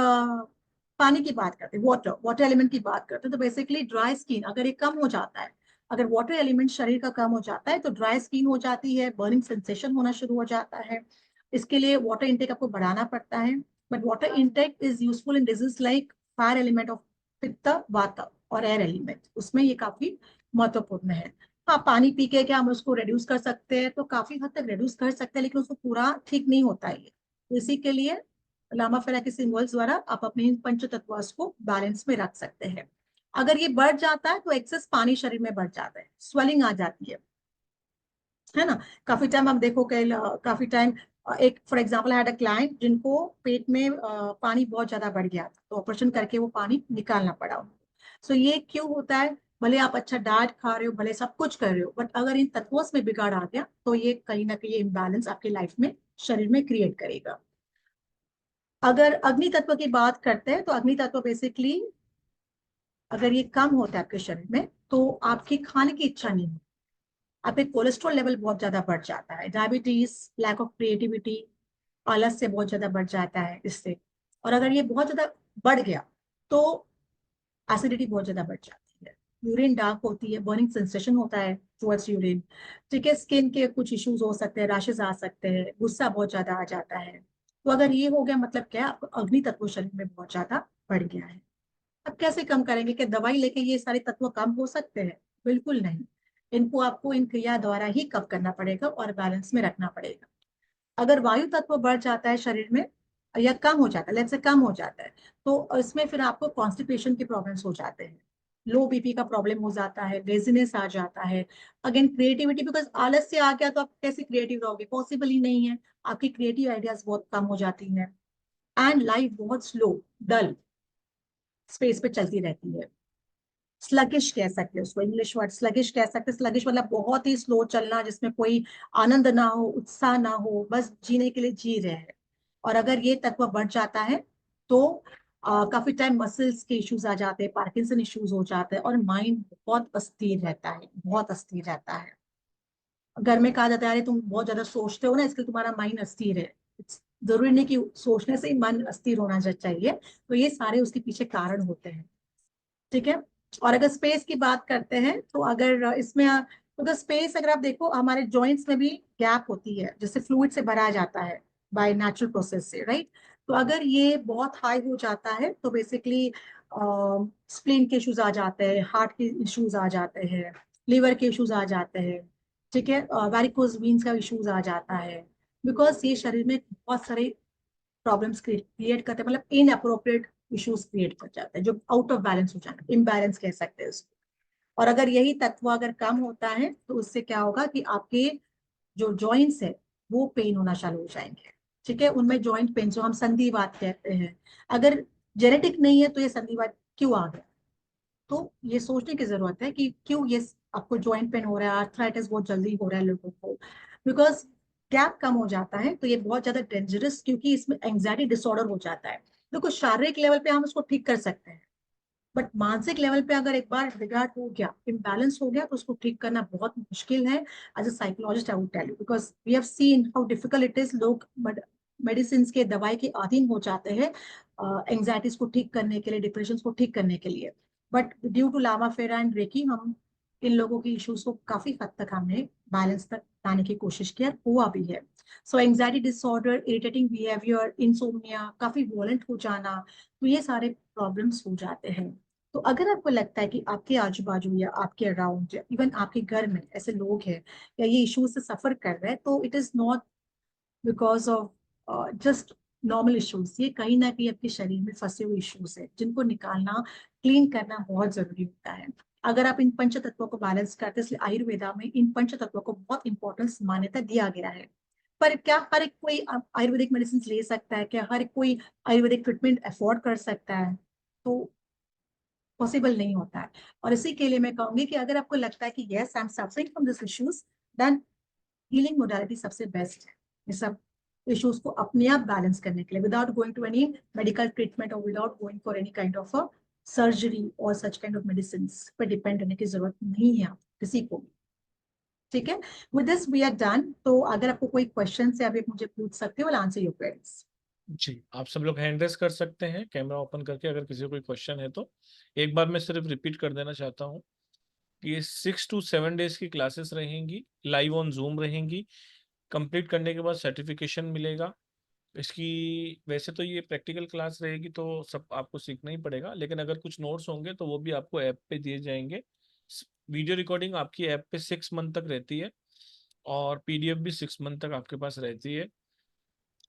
पानी की बात करते हैं, वाटर वाटर एलिमेंट की बात करते हैं, तो बेसिकली ड्राई स्किन अगर ये कम हो जाता है, अगर वाटर एलिमेंट शरीर का कम हो जाता है तो ड्राई स्किन हो जाती है, बर्निंग सेंसेशन होना शुरू हो जाता है। इसके लिए वाटर इंटेक आपको बढ़ाना पड़ता है। But water intake is useful in disease like fire element of पित्त, वात और एयर एलिमेंट, उसमें ये काफी महत्वपूर्ण है। हाँ, पानी पी के क्या हम उसको रिड्यूस कर सकते हैं, तो काफी हद तक रिड्यूस कर सकते हैं, लेकिन उसको पूरा ठीक नहीं होता है ये। तो इसी के लिए लामा फेरा के सिंबल्स द्वारा आप अपने इन पंच तत्व को बैलेंस में रख सकते हैं। अगर ये बढ़ जाता है तो एक्सेस पानी शरीर में बढ़ जाता है, स्वेलिंग आ जाती है ना। काफी टाइम हम देखो कि काफी टाइम, एक for example I had a client जिनको पेट में पानी बहुत ज्यादा बढ़ गया था, तो ऑपरेशन करके वो पानी निकालना पड़ा उनको। सो ये क्यों होता है, भले आप अच्छा डाइट खा रहे हो, भले सब कुछ कर रहे हो, बट अगर इन तत्वों में बिगाड़ आ गया तो ये कहीं ना कहीं इम्बैलेंस आपकी लाइफ में, शरीर में क्रिएट करेगा। अगर अग्नि तत्व की बात करते हैं तो अग्नि तत्व बेसिकली अगर ये कम होता है आपके शरीर में, तो आपकी खाने की इच्छा नहीं होती, आपके कोलेस्ट्रॉल लेवल बहुत ज्यादा बढ़ जाता है, डायबिटीज, लैक ऑफ क्रिएटिविटी, आलस से बहुत ज्यादा बढ़ जाता है इससे। और अगर ये बहुत ज्यादा बढ़ गया तो एसिडिटी बहुत ज्यादा बढ़ जाती है, यूरिन डार्क होती है, बर्निंग सेंसेशन होता है टुवर्ड्स यूरिन। ठीक है, स्किन के कुछ इश्यूज हो सकते हैं, रैशेज आ सकते हैं, गुस्सा बहुत ज्यादा आ जाता है। तो अगर ये हो गया मतलब क्या, आपको अग्नि तत्व शरीर में बहुत ज्यादा बढ़ गया है। अब कैसे कम करेंगे, कि दवाई लेके ये सारे तत्व कम हो सकते हैं? बिल्कुल नहीं, इनको आपको इन क्रिया द्वारा ही कम करना पड़ेगा और बैलेंस में रखना पड़ेगा। अगर वायु तत्व बढ़ जाता है शरीर में या कम हो जाता है, लेट्स से कम हो जाता है, तो इसमें फिर आपको कॉन्स्टिपेशन की प्रॉब्लम्स हो जाते हैं, लो बीपी का प्रॉब्लम हो जाता है, लेजीनेस आ जाता है। अगेन क्रिएटिविटी, बिकॉज आलस से आ गया तो आप कैसे क्रिएटिव रहोगे, पॉसिबल ही नहीं है, आपकी क्रिएटिव आइडियाज बहुत कम हो जाती हैं। एंड लाइफ बहुत स्लो, डल स्पेस पे चलती रहती है। स्लगिश कह सकते हैं उसको, इंग्लिश वर्ड स्लगिश कह सकते हैं। स्लगिश मतलब बहुत ही स्लो चलना, जिसमें कोई आनंद ना हो, उत्साह ना हो, बस जीने के लिए जी रहे हैं। और अगर ये तत्व बढ़ जाता है तो काफी टाइम मसल्स के इश्यूज आ जाते हैं, पार्किंसन इश्यूज हो जाते हैं, और माइंड बहुत अस्थिर रहता है, बहुत अस्थिर रहता है। घर में कहा जाता है अरे तुम बहुत ज्यादा सोचते हो ना, इसलिए तुम्हारा माइंड अस्थिर है। जरूरी नहीं कि सोचने से ही मन अस्थिर होना चाहिए, तो ये सारे उसके पीछे कारण होते हैं। ठीक है, और अगर स्पेस की बात करते हैं तो अगर इसमें अगर स्पेस, अगर आप देखो हमारे जॉइंट्स में भी गैप होती है, जैसे फ्लूइड से भरा जाता है बाय नेचुरल प्रोसेस से, राइट। तो अगर ये बहुत हाई हो जाता है तो बेसिकली स्प्लीन के इश्यूज आ जाते हैं, हार्ट के इश्यूज आ जाते हैं, लिवर के इश्यूज आ जाते हैं। ठीक है, वेरिकोज वीन्स का इश्यूज आ जाता है, बिकॉज ये शरीर में बहुत सारे प्रॉब्लम्स क्रिएट करते हैं, मतलब इनअप्रोप्रिएट इश्यूज क्रिएट कर जाते हैं, जो आउट ऑफ बैलेंस हो जाता है, इम्बैलेंस कह सकते हैं उसको। और अगर यही तत्व अगर कम होता है तो उससे क्या होगा कि आपके जो जॉइंट्स है वो पेन होना चालू हो जाएंगे। ठीक है, उनमें जॉइंट पेन जो हम संधिवात कहते हैं, अगर जेनेटिक नहीं है तो ये संधिवात क्यों आ गया, तो ये सोचने की जरूरत है कि क्यों ये आपको जॉइंट पेन हो रहा है, आर्थराइटिस बहुत जल्दी हो रहा है लोगों को, बिकॉज गैप कम हो जाता है। तो ये बहुत ज्यादा डेंजरस, क्योंकि इसमें एंग्जाइटी डिसऑर्डर हो जाता है। देखो शारीरिक लेवल पे हम उसको ठीक कर सकते हैं, बट मानसिक लेवल पे अगर एक बार बिगाड़ हो गया, इम्बैलेंस हो गया, तो उसको ठीक करना बहुत मुश्किल है। As a psychologist I would tell you, because we have seen how difficult it is. लोग मेडिसिन के दवाई के अधीन हो जाते हैं एंग्जाइटीज को ठीक करने के लिए, डिप्रेशन को ठीक करने के लिए। बट ड्यू टू लामा फेरा एंड रेकी हम इन लोगों की इश्यूज को काफी हद तक हमने बैलेंस तक लाने की कोशिश की, हुआ भी है। So anxiety disorder, irritating behaviour, insomnia, काफी वॉलेंट हो जाना, तो ये सारे प्रॉब्लम्स हो जाते हैं। तो अगर आपको लगता है कि आपके आजू बाजू या आपके अराउंड या इवन आपके घर में ऐसे लोग हैं या ये इश्यूज से सफर कर रहे हैं, तो it is not because of just normal issues, ये कहीं ना कहीं आपके शरीर में फंसे हुए इश्यूज है जिनको निकालना, क्लीन करना बहुत जरूरी होता है। अगर आप इन पंच तत्वों को बैलेंस करते हैं, इसलिए आयुर्वेदा में इन पंच तत्वों को बहुत इंपॉर्टेंस मान्यता दिया गया है। पर क्या हर एक कोई आयुर्वेदिक मेडिसिन ले सकता है? क्या हर एक कोई आयुर्वेदिक ट्रीटमेंट अफोर्ड कर सकता है? तो पॉसिबल नहीं होता है। और इसी के लिए मैं कहूंगी कि अगर आपको लगता है कि yes I am suffering from this issues, then healing modality सबसे बेस्ट है ये सब इश्यूज को अपने आप बैलेंस करने के लिए, without going to any medical treatment और without going for any kind of a surgery और सच काइंड ऑफ मेडिसिन पर डिपेंड रहने की जरूरत नहीं है आप किसी को भी। ठीक है, with this we are done. तो अगर आपको कोई क्वेश्चन है अभी आप मुझे पूछ सकते हो, आंसर योर क्वेरीज। जी, आप सब लोग हैंड रेस कर सकते हैं कैमरा ओपन करके, अगर किसी को कोई क्वेश्चन है तो। एक बार मैं सिर्फ रिपीट कर देना चाहता हूँ कि ये 6 to 7 days की क्लासेस रहेंगी, लाइव ऑन जूम रहेंगी। कंप्लीट करने के बाद सर्टिफिकेशन मिलेगा इसकी। वैसे तो ये प्रैक्टिकल क्लास रहेगी तो सब आपको सीखना ही पड़ेगा, लेकिन अगर कुछ नोट्स होंगे तो वो भी आपको ऐप पे दिए जाएंगे। वीडियो रिकॉर्डिंग आपकी ऐप पे 6 मंथ तक रहती है और पीडीएफ भी 6 मंथ तक आपके पास रहती है।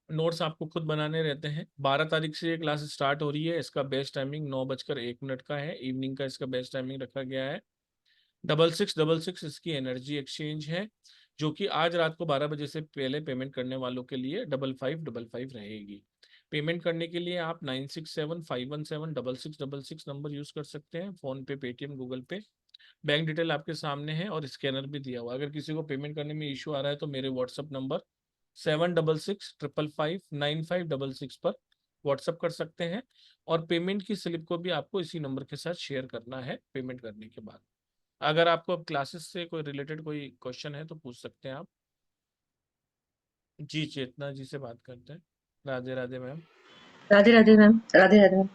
नोट्स आपको खुद बनाने रहते हैं। 12 तारीख से ये क्लास स्टार्ट हो रही है। इसका बेस्ट टाइमिंग 9:01 का है, इवनिंग का इसका बेस्ट टाइमिंग रखा गया है। 6666 इसकी एनर्जी एक्सचेंज है, जो कि आज रात को 12 बजे से पहले पेमेंट करने वालों के लिए 5555 रहेगी। पेमेंट करने के लिए आप 9675176666 नंबर यूज कर सकते हैं, फोन पे, पेटीएम, गूगल पे। बैंक डिटेल आपके सामने है और स्कैनर भी दिया हुआ। अगर किसी को पेमेंट करने में इशू आ रहा है तो मेरे व्हाट्सअप नंबर 7665559566 पर व्हाट्सअप कर सकते हैं। और पेमेंट की स्लिप को भी आपको इसी नंबर के साथ शेयर करना है पेमेंट करने के बाद। अगर आपको अब क्लासेस से कोई रिलेटेड कोई क्वेश्चन है तो पूछ सकते हैं आप। जी, चेतना जी से बात करते हैं। Radhe Radhe ma'am. Radhe Radhe ma'am. Radhe Radhe ma'am.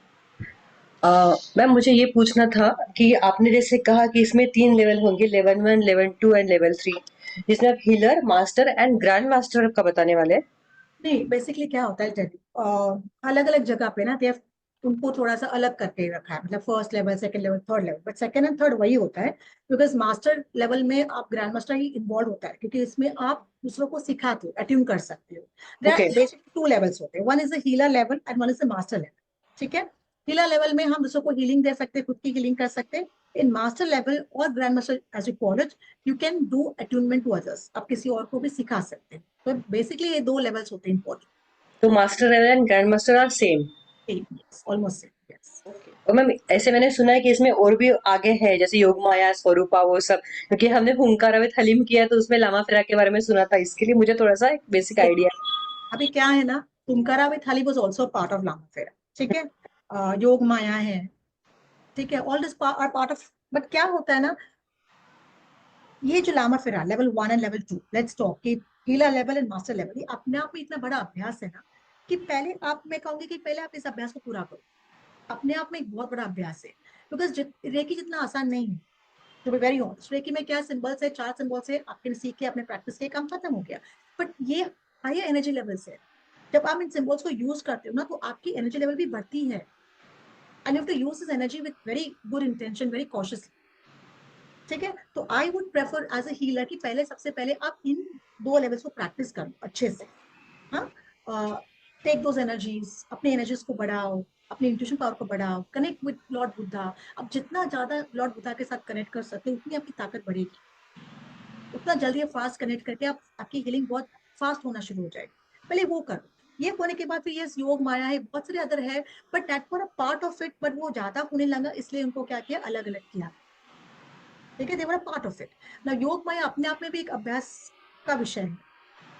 Ma'am मुझे ये पूछना था कि आपने जैसे कहा कि इसमें 3 लेवल होंगे, लेवल 1, लेवल 2 एंड लेवल 3, जिसमें आप healer, master and grand master का बताने वाले हैं। नहीं, बेसिकली क्या होता है टेडी, अलग अलग जगह पे ना दे उनको थोड़ा सा अलग करके रखा है, मतलब first level, second level, third level, but second and third वही होता है। बिकॉज मास्टर लेवल में आप ग्रैंड मास्टर ही इन्वॉल्व होता है, क्योंकि इसमें आप दूसरों को सिखाते हो, अट्यून कर सकते हो। ओके। बेसिक 2 लेवल्स होते हैं, one is the healer level and one is the master level. ठीक है, हीलर लेवल में हम दूसरों को हीलिंग दे सकते हैं, खुद की हीलिंग कर सकते हैं। इन मास्टर लेवल और grand master as you call it, you can do attunement to others, आप किसी और को भी सिखा सकते हैं। तो बेसिकली ये 2 लेवल्स होते हैं इंपॉर्टेंट। तो master level and grand master are same. Yes, almost same. Yes. और मैम ऐसे मैंने सुना है कि इसमें और भी आगे है, जैसे योग माया, स्वरूपा, वो सब, क्योंकि हमने हुंकारावित हलीम किया तो उसमें लामा फेरा के बारे में सुना था, इसके लिए मुझे थोड़ा सा एक बेसिक आइडिया। अभी क्या है ना, तुमकरा विथ थाली was also part of Lama Fera. ठीक है, योग माया है, ठीक है, all this are part of. But क्या होता है ना, ये जो Lama Fera level 1 and level 2, let's talk कि healer level and master level, ये अपने आप में इतना बड़ा अभ्यास है ना, कि पहले आप, मैं कहूंगी कि पहले आप इस अभ्यास को पूरा करो। अपने आप में एक बहुत बड़ा अभ्यास है, बिकॉज रेकी जितना आसान नहीं है। To be very honest, reiki में क्या सिंबल्स है, 4 सिंबल्स है, आपने सीख के अपने प्रैक्टिस के काम खत्म हो गया। बट ये हायर एनर्जी लेवल से, जब आप इन सिंबल्स को यूज करते हो ना, तो आपकी एनर्जी लेवल भी बढ़ती है। And you have to use this energy with very good intention, very cautiously. ठीक है, तो I would prefer as a healer कि पहले, सबसे पहले आप इन 2 लेवल्स को प्रैक्टिस करो अच्छे से। हाँ, टेक दोज एनर्जीज, अपनी एनर्जीज को बढ़ाओ, अपनी इंट्यूशन पावर को बढ़ाओ, कनेक्ट विद लॉर्ड बुद्धा। अब जितना ज्यादा लॉर्ड बुद्धा के साथ कनेक्ट कर सकते हो, उतनी आपकी ताकत बढ़ेगी, उतना जल्दी फास्ट कनेक्ट करके आप, आपकी हीलिंग बहुत फास्ट होना शुरू हो जाएगी। पहले वो करो, ये होने के बाद फिर ये योग माया है, बहुत सारे अदर है, but that for a part of it. But वो ज्यादा होने लगा, इसलिए उनको क्या किया, अलग अलग किया। ठीक है, दे वर अ पार्ट ऑफ इट ना। योग माया अपने आप में भी एक अभ्यास का विषय है।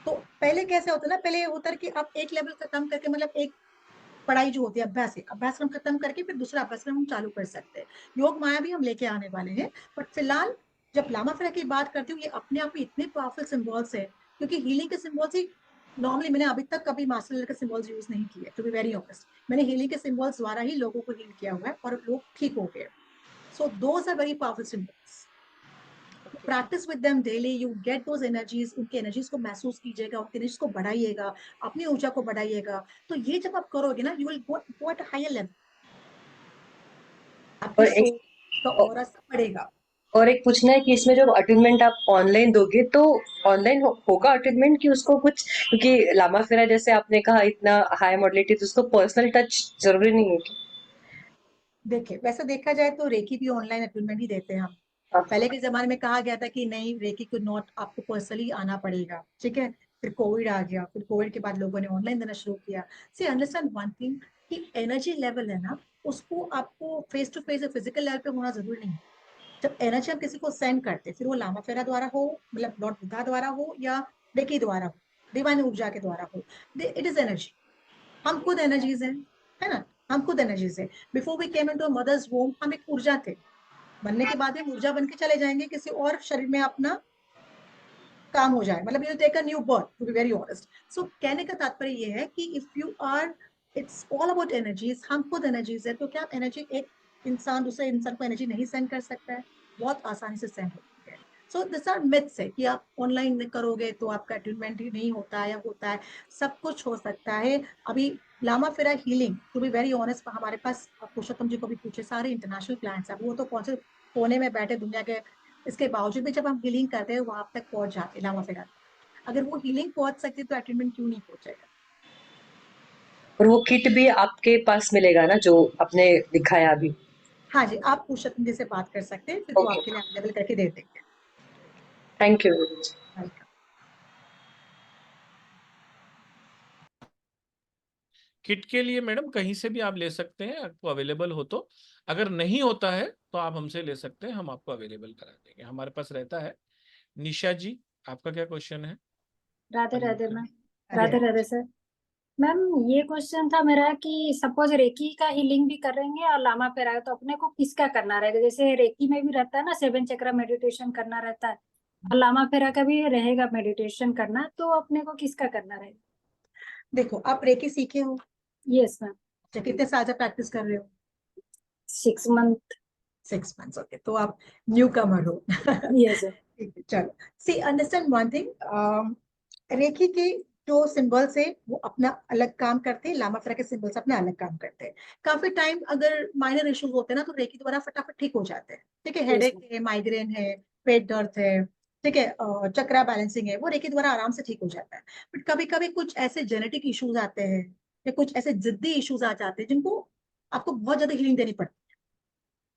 तो पहले कैसे होता है ना, पहले होता है कि आप एक लेवल खत्म करके, मतलब एक पढ़ाई जो होती है, अभ्यास है, अभ्यासक्रम खत्म करके फिर दूसरा अभ्यासक्रम हम चालू कर सकते हैं। योग माया भी हम लेके आने वाले हैं। बट फिलहाल जब लामा फेरा की बात करती हूँ, ये अपने आप में इतने पावरफुल सिंबल्स है, क्योंकि हीलिंग के सिंबल्स ही नॉर्मली मैंने अभी तक कभी मास्टर लेवल के सिंबल्स यूज नहीं किए, टू बी वेरी ऑनेस्ट। मैंने हीलिंग के सिंबल्स द्वारा ही लोगों को हील किया हुआ है और लोग ठीक हो गए। So those are very powerful symbols. Practice with them daily, you get those energies. उनके एनर्जीज को महसूस कीजिएगा, उनके एनर्जीज को बढ़ाइएगा, अपनी ऊर्जा को बढ़ाइएगा। तो ये जब आप करोगे ना, you will go at higher level. आपकी और एक सोच का ऑरा सब बढ़ेगा। और एक पूछना है कि इसमें जो अटेनमेंट आप ऑनलाइन दोगे तो ऑनलाइन होगा अटेनमेंट कि उसको कुछ, क्योंकि लामा फेरा जैसे आपने कहा इतना हाई मॉडलिटी, तो उसको पर्सनल टच जरूरी नहीं है कि देखिए, वैसे देखा जाए तो रेकी भी ऑनलाइन अटेनमेंट ही देते हैं हम। आप पहले के जमाने में कहा गया था कि नहीं, रेकी को नॉट, आपको पर्सनली आना पड़ेगा, ठीक है। फिर कोविड आ गया, फिर कोविड के बाद लोगों ने ऑनलाइन देना शुरू किया। सी अंडरस्टैंड वन थिंग, कि एनर्जी लेवल है ना, उसको आपको face to face physical level पे होना जरूरी नहीं है। जब एनर्जी हम किसी को सेंड करते हैं, फिर वो लामा फेरा द्वारा हो, मतलब लॉर्ड बुद्धा द्वारा हो, या रेकी द्वारा हो, डिवाइन ऊर्जा के द्वारा हो, इट इज एनर्जी। हम खुद एनर्जीज हैं, है ना। हम खुद एनर्जीज हैं। Before we came into mother's womb, हम एक ऊर्जा थे। बनने के बाद हम ऊर्जा बन के चले जाएंगे किसी और शरीर में, अपना काम हो जाए, मतलब you take a new birth, to be very honest. So कहने का तात्पर्य ये है कि if you are, it's all about energies. हम खुद एनर्जीज है, तो क्या एनर्जी एक इंसान दूसरे इंसान को एनर्जी नहीं सेंड कर सकता है? बहुत आसानी से सेंड होती है। सो दिस आर मिथ्स है कि आप ऑनलाइन करोगे तो आपका अटेनमेंट ही नहीं होता है, या होता है। सब कुछ हो सकता है। अभी Lama Fera healing, to be very honest, हमारे पास, आप पुरुषोत्तम जी को भी पूछे, सारे इंटरनेशनल क्लाइंट्स हैं। वो तो कौन से कोने में बैठे दुनिया के, इसके बावजूद भी जब हम हीलिंग करते हैं वहां तक पहुंच जाते हैं लामा फेरा। अगर वो हीलिंग पहुंच सकती तो अटेनमेंट क्यों नहीं पहुंचेगा? और वो किट भी आपके पास मिलेगा ना जो आपने दिखाया अभी? हाँ जी, आप पुरुषोत्तम जी से बात कर सकते हैं, फिर वो ओके, आपके लिए अवेलेबल करके दे देंगे। Thank you. वेलकम। किट के लिए मैडम कहीं से भी आप ले सकते हैं, आपको अवेलेबल हो तो। अगर नहीं होता है तो आप हमसे ले सकते हैं, हम आपको अवेलेबल करा देंगे, हमारे पास रहता है। निशा जी, आपका क्या क्वेश्चन है? राधे अनम्यूट राधे करें। मैम। अरे राधे राधे सर। मैम, ये क्वेश्चन था मेरा कि सपोज रेकी का हीलिंग भी करेंगे और लामा फेरा, तो अपने को किसका करना रहेगा? जैसे रेकी में भी रहता है ना, 7 चक्र मेडिटेशन करना रहता है, और लामा फेरा का भी रहेगा मेडिटेशन करना, तो अपने को किसका करना रहेगा? देखो, आप रेकी सीखे हो? Yes ma'am. अच्छा, कितने साल से प्रैक्टिस कर रहे हो? 6 मंथ। 6 months, okay. तो आप न्यू कमर हो। Yes sir. ठीक है, चलो। सी अंडरस्टैंड वन थिंग, रेखी के जो सिंबल्स है वो अपना अलग काम करते हैं, लामा फेरा के सिंबल्स अपना अलग काम करते हैं। काफी टाइम अगर माइनर इश्यूज होते हैं ना, तो रेखी द्वारा फटाफट ठीक हो जाते हैं। ठीक है, यस हेडेक मैम। है, माइग्रेन है, पेट दर्द है, ठीक है, चक्रा बैलेंसिंग है, वो रेखी द्वारा आराम से ठीक हो जाता है। बट कभी कभी कुछ ऐसे जेनेटिक इश्यूज आते हैं, या कुछ ऐसे जिद्दी इश्यूज आ जाते हैं जिनको आपको बहुत ज्यादा हीलिंग देनी पड़ती है।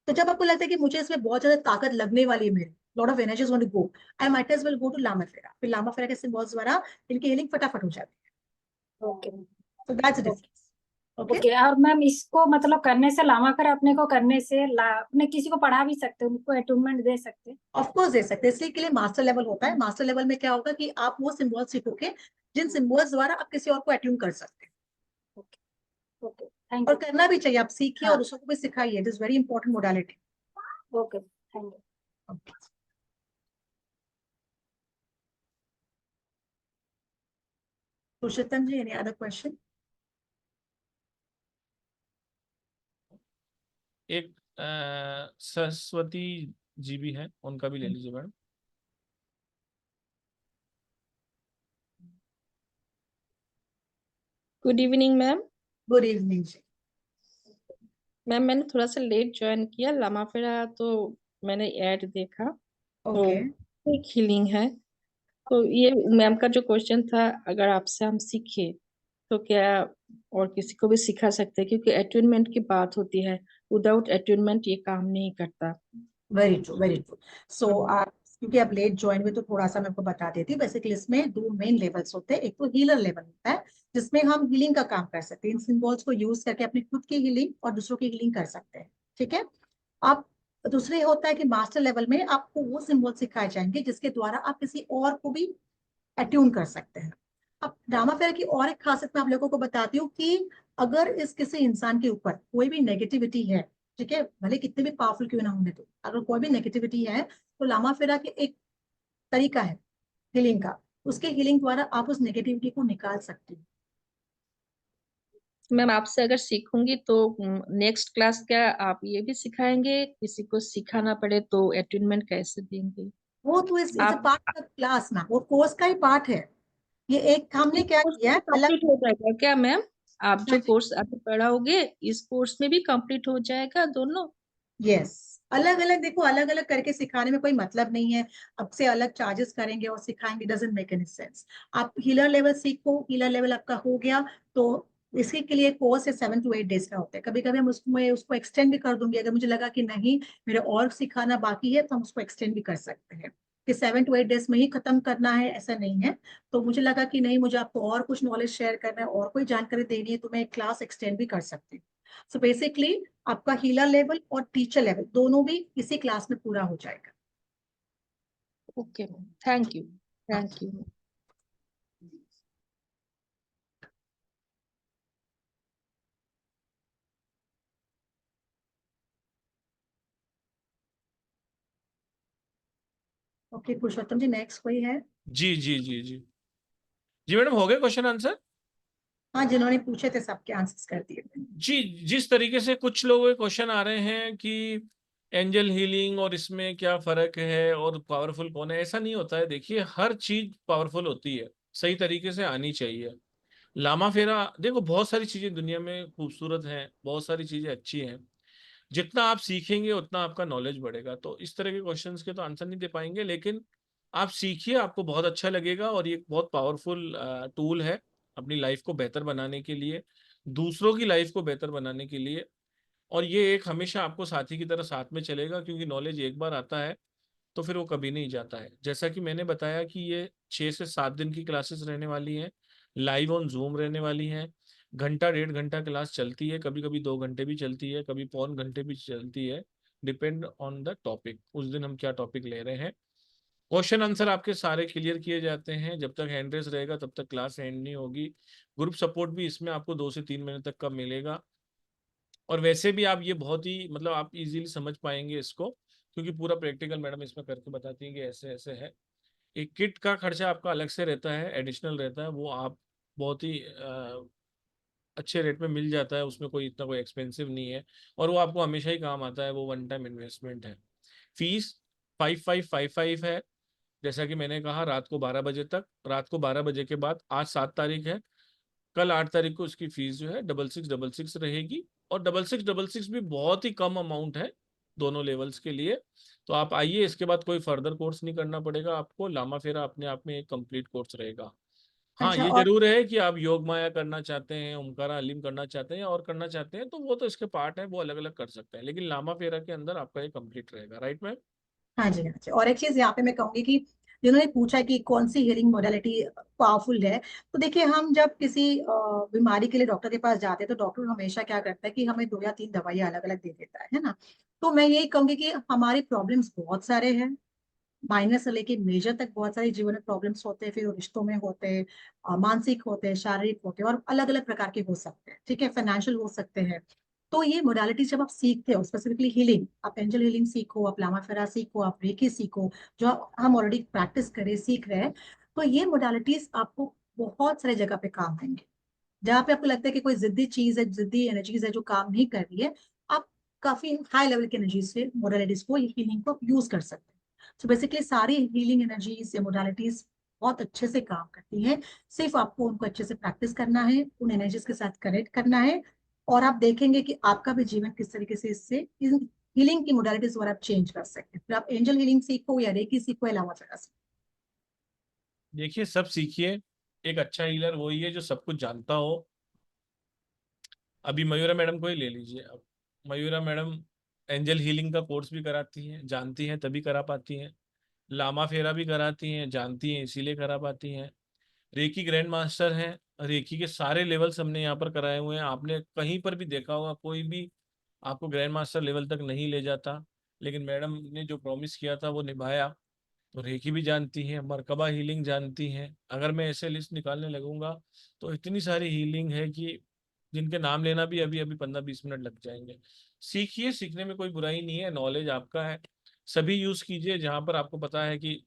तो जब आपको लगता है कि मुझे इसमें बहुत ज्यादा ताकत लगने वाली है, मेरी lot of energy is going to go, I might as well go to Lama Fera. फिर लामा फेरा के सिंबल्स द्वारा इनकी हीलिंग फटाफट हो जाती है। Okay. So that's okay. Difference. Okay. Okay, और मैम इसको मतलब करने से, लामा फेरा अपने को करने से अपने किसी को पढ़ा भी सकते हैं, उनको अटूनमेंट दे सकते हैं? ऑफ कोर्स दे सकते हैं, इसलिए के लिए मास्टर लेवल होता है। मास्टर लेवल में क्या होगा कि आप वो सिंबल्स सीखोगे जिन सिंबल्स द्वारा आप किसी और को अट्यून कर सकते हैं। ओके। ओके, थैंक और यू। करना भी चाहिए, आप सीखिए और हाँ। दूसरों को भी सिखाइए, it is very important modality. Okay, thank you. Purushottam ji, any other question? एक सरस्वती जी भी है, उनका भी ले लीजिए madam. Good evening ma'am. Good evening जी। मैम, मैंने थोड़ा सा लेट ज्वाइन किया लामा फेरा, तो मैंने ऐड देखा तो ओके। एक हीलिंग है। तो ये मैम का जो क्वेश्चन था, अगर आपसे हम सीखे तो क्या और किसी को भी सिखा सकते हैं? क्योंकि अटूनमेंट की बात होती है, विदाउट अटूनमेंट ये काम नहीं करता। Very true, very true. So हाँ। आप, क्योंकि आप लेट ज्वाइन हुए, तो थोड़ा सा मैं आपको बता देती हूँ। बेसिकली इसमें दो मेन लेवल्स होते हैं। एक तो हीलर लेवल होता है, जिसमें हम हीलिंग का काम कर सकते हैं, इन सिंबल्स को यूज करके अपनी खुद की हीलिंग और दूसरों की हीलिंग कर सकते हैं। ठीक है। आप, दूसरे होता है कि मास्टर लेवल में आपको वो सिंबल सिखाए जाएंगे जिसके द्वारा आप किसी और को भी अट्यून कर सकते हैं। अब रामा फेरा की और एक खासियत मैं आप लोगों को बताती हूँ कि अगर इस किसी इंसान के ऊपर कोई भी नेगेटिविटी है, ठीक है, भले कितने भी पावरफुल क्यों ना होने दो, अगर कोई भी नेगेटिविटी है, तो लामा फेरा के एक तरीका है हीलिंग का, उसके हीलिंग द्वारा आप उस नेगेटिविटी को निकाल सकते हो। मैम आपसे अगर सीखूंगी तो नेक्स्ट क्लास क्या आप ये भी सिखाएंगे, किसी को सिखाना पड़े तो अटेनमेंट कैसे देंगे वो तो इट्स अ आप? पार्ट ऑफ क्लास ना, वो कोर्स का ही पार्ट है। ये एक हमने इस क्या कोर्स किया में है अलग। कंप्लीट हो जाएगा क्या मैम? आप हाँ जो जी, कोर्स अभी पढ़ाओगे इस कोर्स में भी कंप्लीट हो जाएगा दोनों? यस। अलग अलग देखो, अलग अलग करके सिखाने में कोई मतलब नहीं है। अब से अलग चार्जेस करेंगे और सिखाएंगे, डजंट मेक एनी सेंस। आप हीलर लेवल सीखो, हीलर लेवल आपका हो गया तो इसी के लिए कोर्स है 7 to 8 डेज का होता है। कभी कभी हम उसको एक्सटेंड भी कर दूंगी, अगर मुझे लगा कि नहीं मेरे और सिखाना बाकी है तो हम उसको एक्सटेंड भी कर सकते हैं, कि 7 to 8 डेज में ही खत्म करना है ऐसा नहीं है। तो मुझे लगा कि नहीं, मुझे आपको और कुछ नॉलेज शेयर करना है और कोई जानकारी देनी है तो मैं क्लास एक्सटेंड भी कर सकती हूँ। सो बेसिकली आपका हीलर लेवल और टीचर लेवल दोनों भी इसी क्लास में पूरा हो जाएगा। Okay ma'am, thank you. हाँ थैंक जी। You. Okay Purushottam ji, next कोई है? जी जी जी जी जी मैडम, हो गए क्वेश्चन आंसर? हाँ, जिन्होंने पूछे थे सबके आंसर्स कर दिए मैंने। जी, जिस तरीके से कुछ लोगों के क्वेश्चन आ रहे हैं कि एंजल हीलिंग और इसमें क्या फर्क है और पावरफुल कौन है, ऐसा नहीं होता है। देखिए, हर चीज पावरफुल होती है, सही तरीके से आनी चाहिए। लामा फेरा देखो, बहुत सारी चीजें दुनिया में खूबसूरत हैं, बहुत सारी चीजें अच्छी हैं। जितना आप सीखेंगे उतना आपका नॉलेज बढ़ेगा। तो इस तरह के क्वेश्चंस के तो आंसर नहीं दे पाएंगे, लेकिन आप सीखिए, आपको बहुत अच्छा लगेगा। और ये एक बहुत पावरफुल टूल है अपनी लाइफ को बेहतर बनाने के लिए, दूसरों की लाइफ को बेहतर बनाने के लिए। और ये एक हमेशा आपको साथी की तरह साथ में चलेगा, क्योंकि नॉलेज एक बार आता है तो फिर वो कभी नहीं जाता है। जैसा कि मैंने बताया कि ये 6 से 7 दिन की क्लासेस रहने वाली हैं, लाइव ऑन जूम रहने वाली हैं। घंटा 1.5 घंटा क्लास चलती है, कभी कभी 2 घंटे भी चलती है, कभी पौन घंटे भी चलती है। डिपेंड ऑन द टॉपिक, उस दिन हम क्या टॉपिक ले रहे हैं। क्वेश्चन आंसर आपके सारे क्लियर किए जाते हैं। जब तक हैंड रेस रहेगा तब तक क्लास एंड नहीं होगी। ग्रुप सपोर्ट भी इसमें आपको 2 से 3 महीने तक का मिलेगा। और वैसे भी आप ये बहुत ही मतलब आप इजीली समझ पाएंगे इसको, क्योंकि पूरा प्रैक्टिकल मैडम इसमें करके बताती हैं कि ऐसे ऐसे है। एक किट का खर्चा आपका अलग से रहता है, एडिशनल रहता है, वो आप बहुत ही अच्छे रेट में मिल जाता है, उसमें कोई इतना कोई एक्सपेंसिव नहीं है। और वो आपको हमेशा ही काम आता है, वो वन टाइम इन्वेस्टमेंट है। फीस 5555 है। जैसा कि मैंने कहा, रात को 12 बजे तक, रात को 12 बजे के बाद, आज 7 तारीख है, कल 8 तारीख को उसकी फीस जो है 6666 रहेगी। और 6666 भी बहुत ही कम अमाउंट है दोनों लेवल्स के लिए। तो आप आइए, इसके बाद कोई फर्दर कोर्स नहीं करना पड़ेगा आपको। लामा फेरा अपने आप में एक कंप्लीट कोर्स रहेगा। हाँ, अच्छा, ये और जरूर है कि आप योग माया करना चाहते हैं, ओमकारा हलीम करना चाहते हैं या और करना चाहते हैं, तो वो तो इसके पार्ट है, वो अलग अलग कर सकते हैं। लेकिन लामा फेरा के अंदर आपका ये कंप्लीट रहेगा। Right ma'am? हाँ जी, हाँ जी। और एक चीज यहाँ पे मैं कहूंगी कि जिन्होंने पूछा कि कौन सी हीलिंग मोडालिटी पावरफुल है, तो देखिए हम जब किसी बीमारी के लिए डॉक्टर के पास जाते हैं तो डॉक्टर हमेशा क्या करता है कि हमें 2 या 3 दवाइयाँ अलग अलग दे देता है ना। तो मैं यही कहूंगी कि हमारी प्रॉब्लम्स बहुत सारे हैं, माइनर से लेके मेजर तक बहुत सारे जीवन में प्रॉब्लम्स होते हैं, फिर वो रिश्तों में होते हैं, मानसिक होते हैं, शारीरिक होते हैं, और अलग अलग प्रकार के हो सकते हैं, ठीक है, फाइनेंशियल हो सकते हैं। तो ये मोडालिटी जब आप सीखते हो, स्पेसिफिकली हीलिंग, आप एंजल हीलिंग सीखो, आप लामा फेरा सीखो, आप रेकी सीखो, जो हम ऑलरेडी प्रैक्टिस करें सीख रहे हैं, तो ये मोडालिटीज आपको बहुत सारे जगह पे काम आएंगे। जहाँ पे आपको लगता है कि कोई जिद्दी चीज है, जिद्दी एनर्जीज है जो काम नहीं कर रही है, आप काफी हाई लेवल की एनर्जी से मोडालिटीज को, हीलिंग को यूज कर सकते हैं। सो बेसिकली सारी हीलिंग एनर्जीज या मोडालिटीज बहुत अच्छे से काम करती हैं। सिर्फ आपको उनको अच्छे से प्रैक्टिस करना है, उन एनर्जीज के साथ कनेक्ट करना है, और आप देखेंगे कि आपका भी जीवन किस तरीके से इससे इन हीलिंग की मोडालिटीज द्वारा आप चेंज कर सकते हैं। फिर आप एंजल हीलिंग सीखो या रेकी सीखो या लामा फेरा सीखो। देखिए, सब सीखिए। एक अच्छा हीलर वही है जो सब कुछ जानता हो। अभी मयूरा मैडम को ही ले लीजिए। अब मयूरा मैडम एंजल हीलिंग का कोर्स भी कराती हैं, जानती हैं तभी करा पाती हैं। लामा फेरा भी कराती हैं, जानती हैं इसीलिए करा पाती हैं। रेकी ग्रैंड मास्टर हैं, रेकी के सारे लेवल्स हमने यहाँ पर कराए हुए हैं। आपने कहीं पर भी देखा होगा, कोई भी आपको ग्रैंड मास्टर लेवल तक नहीं ले जाता, लेकिन मैडम ने जो प्रॉमिस किया था वो निभाया। तो रेकी भी जानती हैं, मरकबा हीलिंग जानती हैं। अगर मैं ऐसे लिस्ट निकालने लगूंगा तो इतनी सारी हीलिंग है कि जिनके नाम लेना भी अभी अभी 15-20 मिनट लग जाएंगे। सीखिए, सीखने में कोई बुराई नहीं है, नॉलेज आपका है, सभी यूज कीजिए। जहां पर आपको पता है कि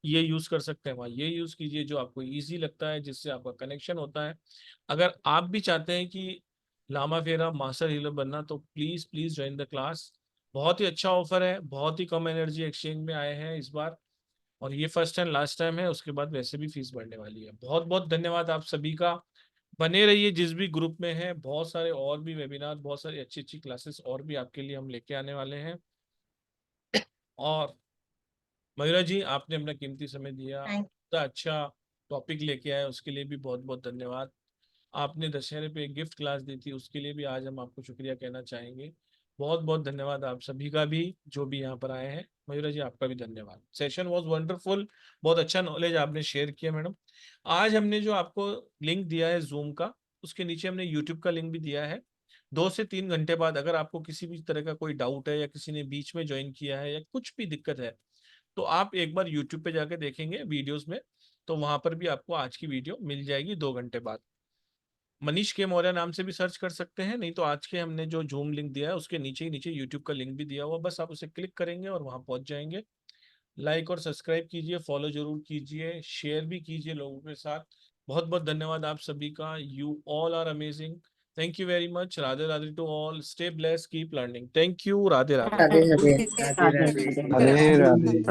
ये यूज कर सकते हैं, वहाँ ये यूज कीजिए, जो आपको इजी लगता है, जिससे आपका कनेक्शन होता है। अगर आप भी चाहते हैं कि लामा फेरा मास्टर हीलर बनना, तो please please join the class. बहुत ही अच्छा ऑफर है, बहुत ही कम एनर्जी एक्सचेंज में आए हैं इस बार, और ये फर्स्ट एंड लास्ट टाइम है, उसके बाद वैसे भी फीस बढ़ने वाली है। बहुत बहुत धन्यवाद आप सभी का। बने रहिए जिस भी ग्रुप में है, बहुत सारे और भी वेबिनार, बहुत सारी अच्छी अच्छी क्लासेस और भी आपके लिए हम लेके आने वाले हैं। और मयूरा जी, आपने अपना कीमती समय दिया, Thank इतना अच्छा टॉपिक लेके आए, उसके लिए भी बहुत बहुत धन्यवाद। आपने दशहरे पे एक गिफ्ट क्लास दी थी, उसके लिए भी आज हम आपको शुक्रिया कहना चाहेंगे। बहुत बहुत धन्यवाद आप सभी का भी, जो भी यहाँ पर आए हैं। मयूरा जी, आपका भी धन्यवाद। सेशन वाज वंडरफुल, बहुत अच्छा नॉलेज आपने शेयर किया मैडम। आज हमने जो आपको लिंक दिया है जूम का, उसके नीचे हमने यूट्यूब का लिंक भी दिया है। 2 से 3 घंटे बाद अगर आपको किसी भी तरह का कोई डाउट है, या किसी ने बीच में ज्वाइन किया है, या कुछ भी दिक्कत है, तो आप एक बार यूट्यूब पे जाके देखेंगे वीडियोस में, तो वहां पर भी आपको आज की वीडियो मिल जाएगी 2 घंटे बाद। मनीष के मौर्य नाम से भी सर्च कर सकते हैं, नहीं तो आज के हमने जो जूम लिंक दिया है उसके नीचे ही नीचे यूट्यूब का लिंक भी दिया हुआ, बस आप उसे क्लिक करेंगे और वहां पहुंच जाएंगे। लाइक और सब्सक्राइब कीजिए, फॉलो जरूर कीजिए, शेयर भी कीजिए लोगों के साथ। बहुत बहुत धन्यवाद आप सभी का। You all are amazing. Thank you very much. Radhe Radhe to all. Stay blessed, keep learning. Thank you. Radhe Radhe. Radhe Radhe. Radhe Radhe. Radhe Radhe.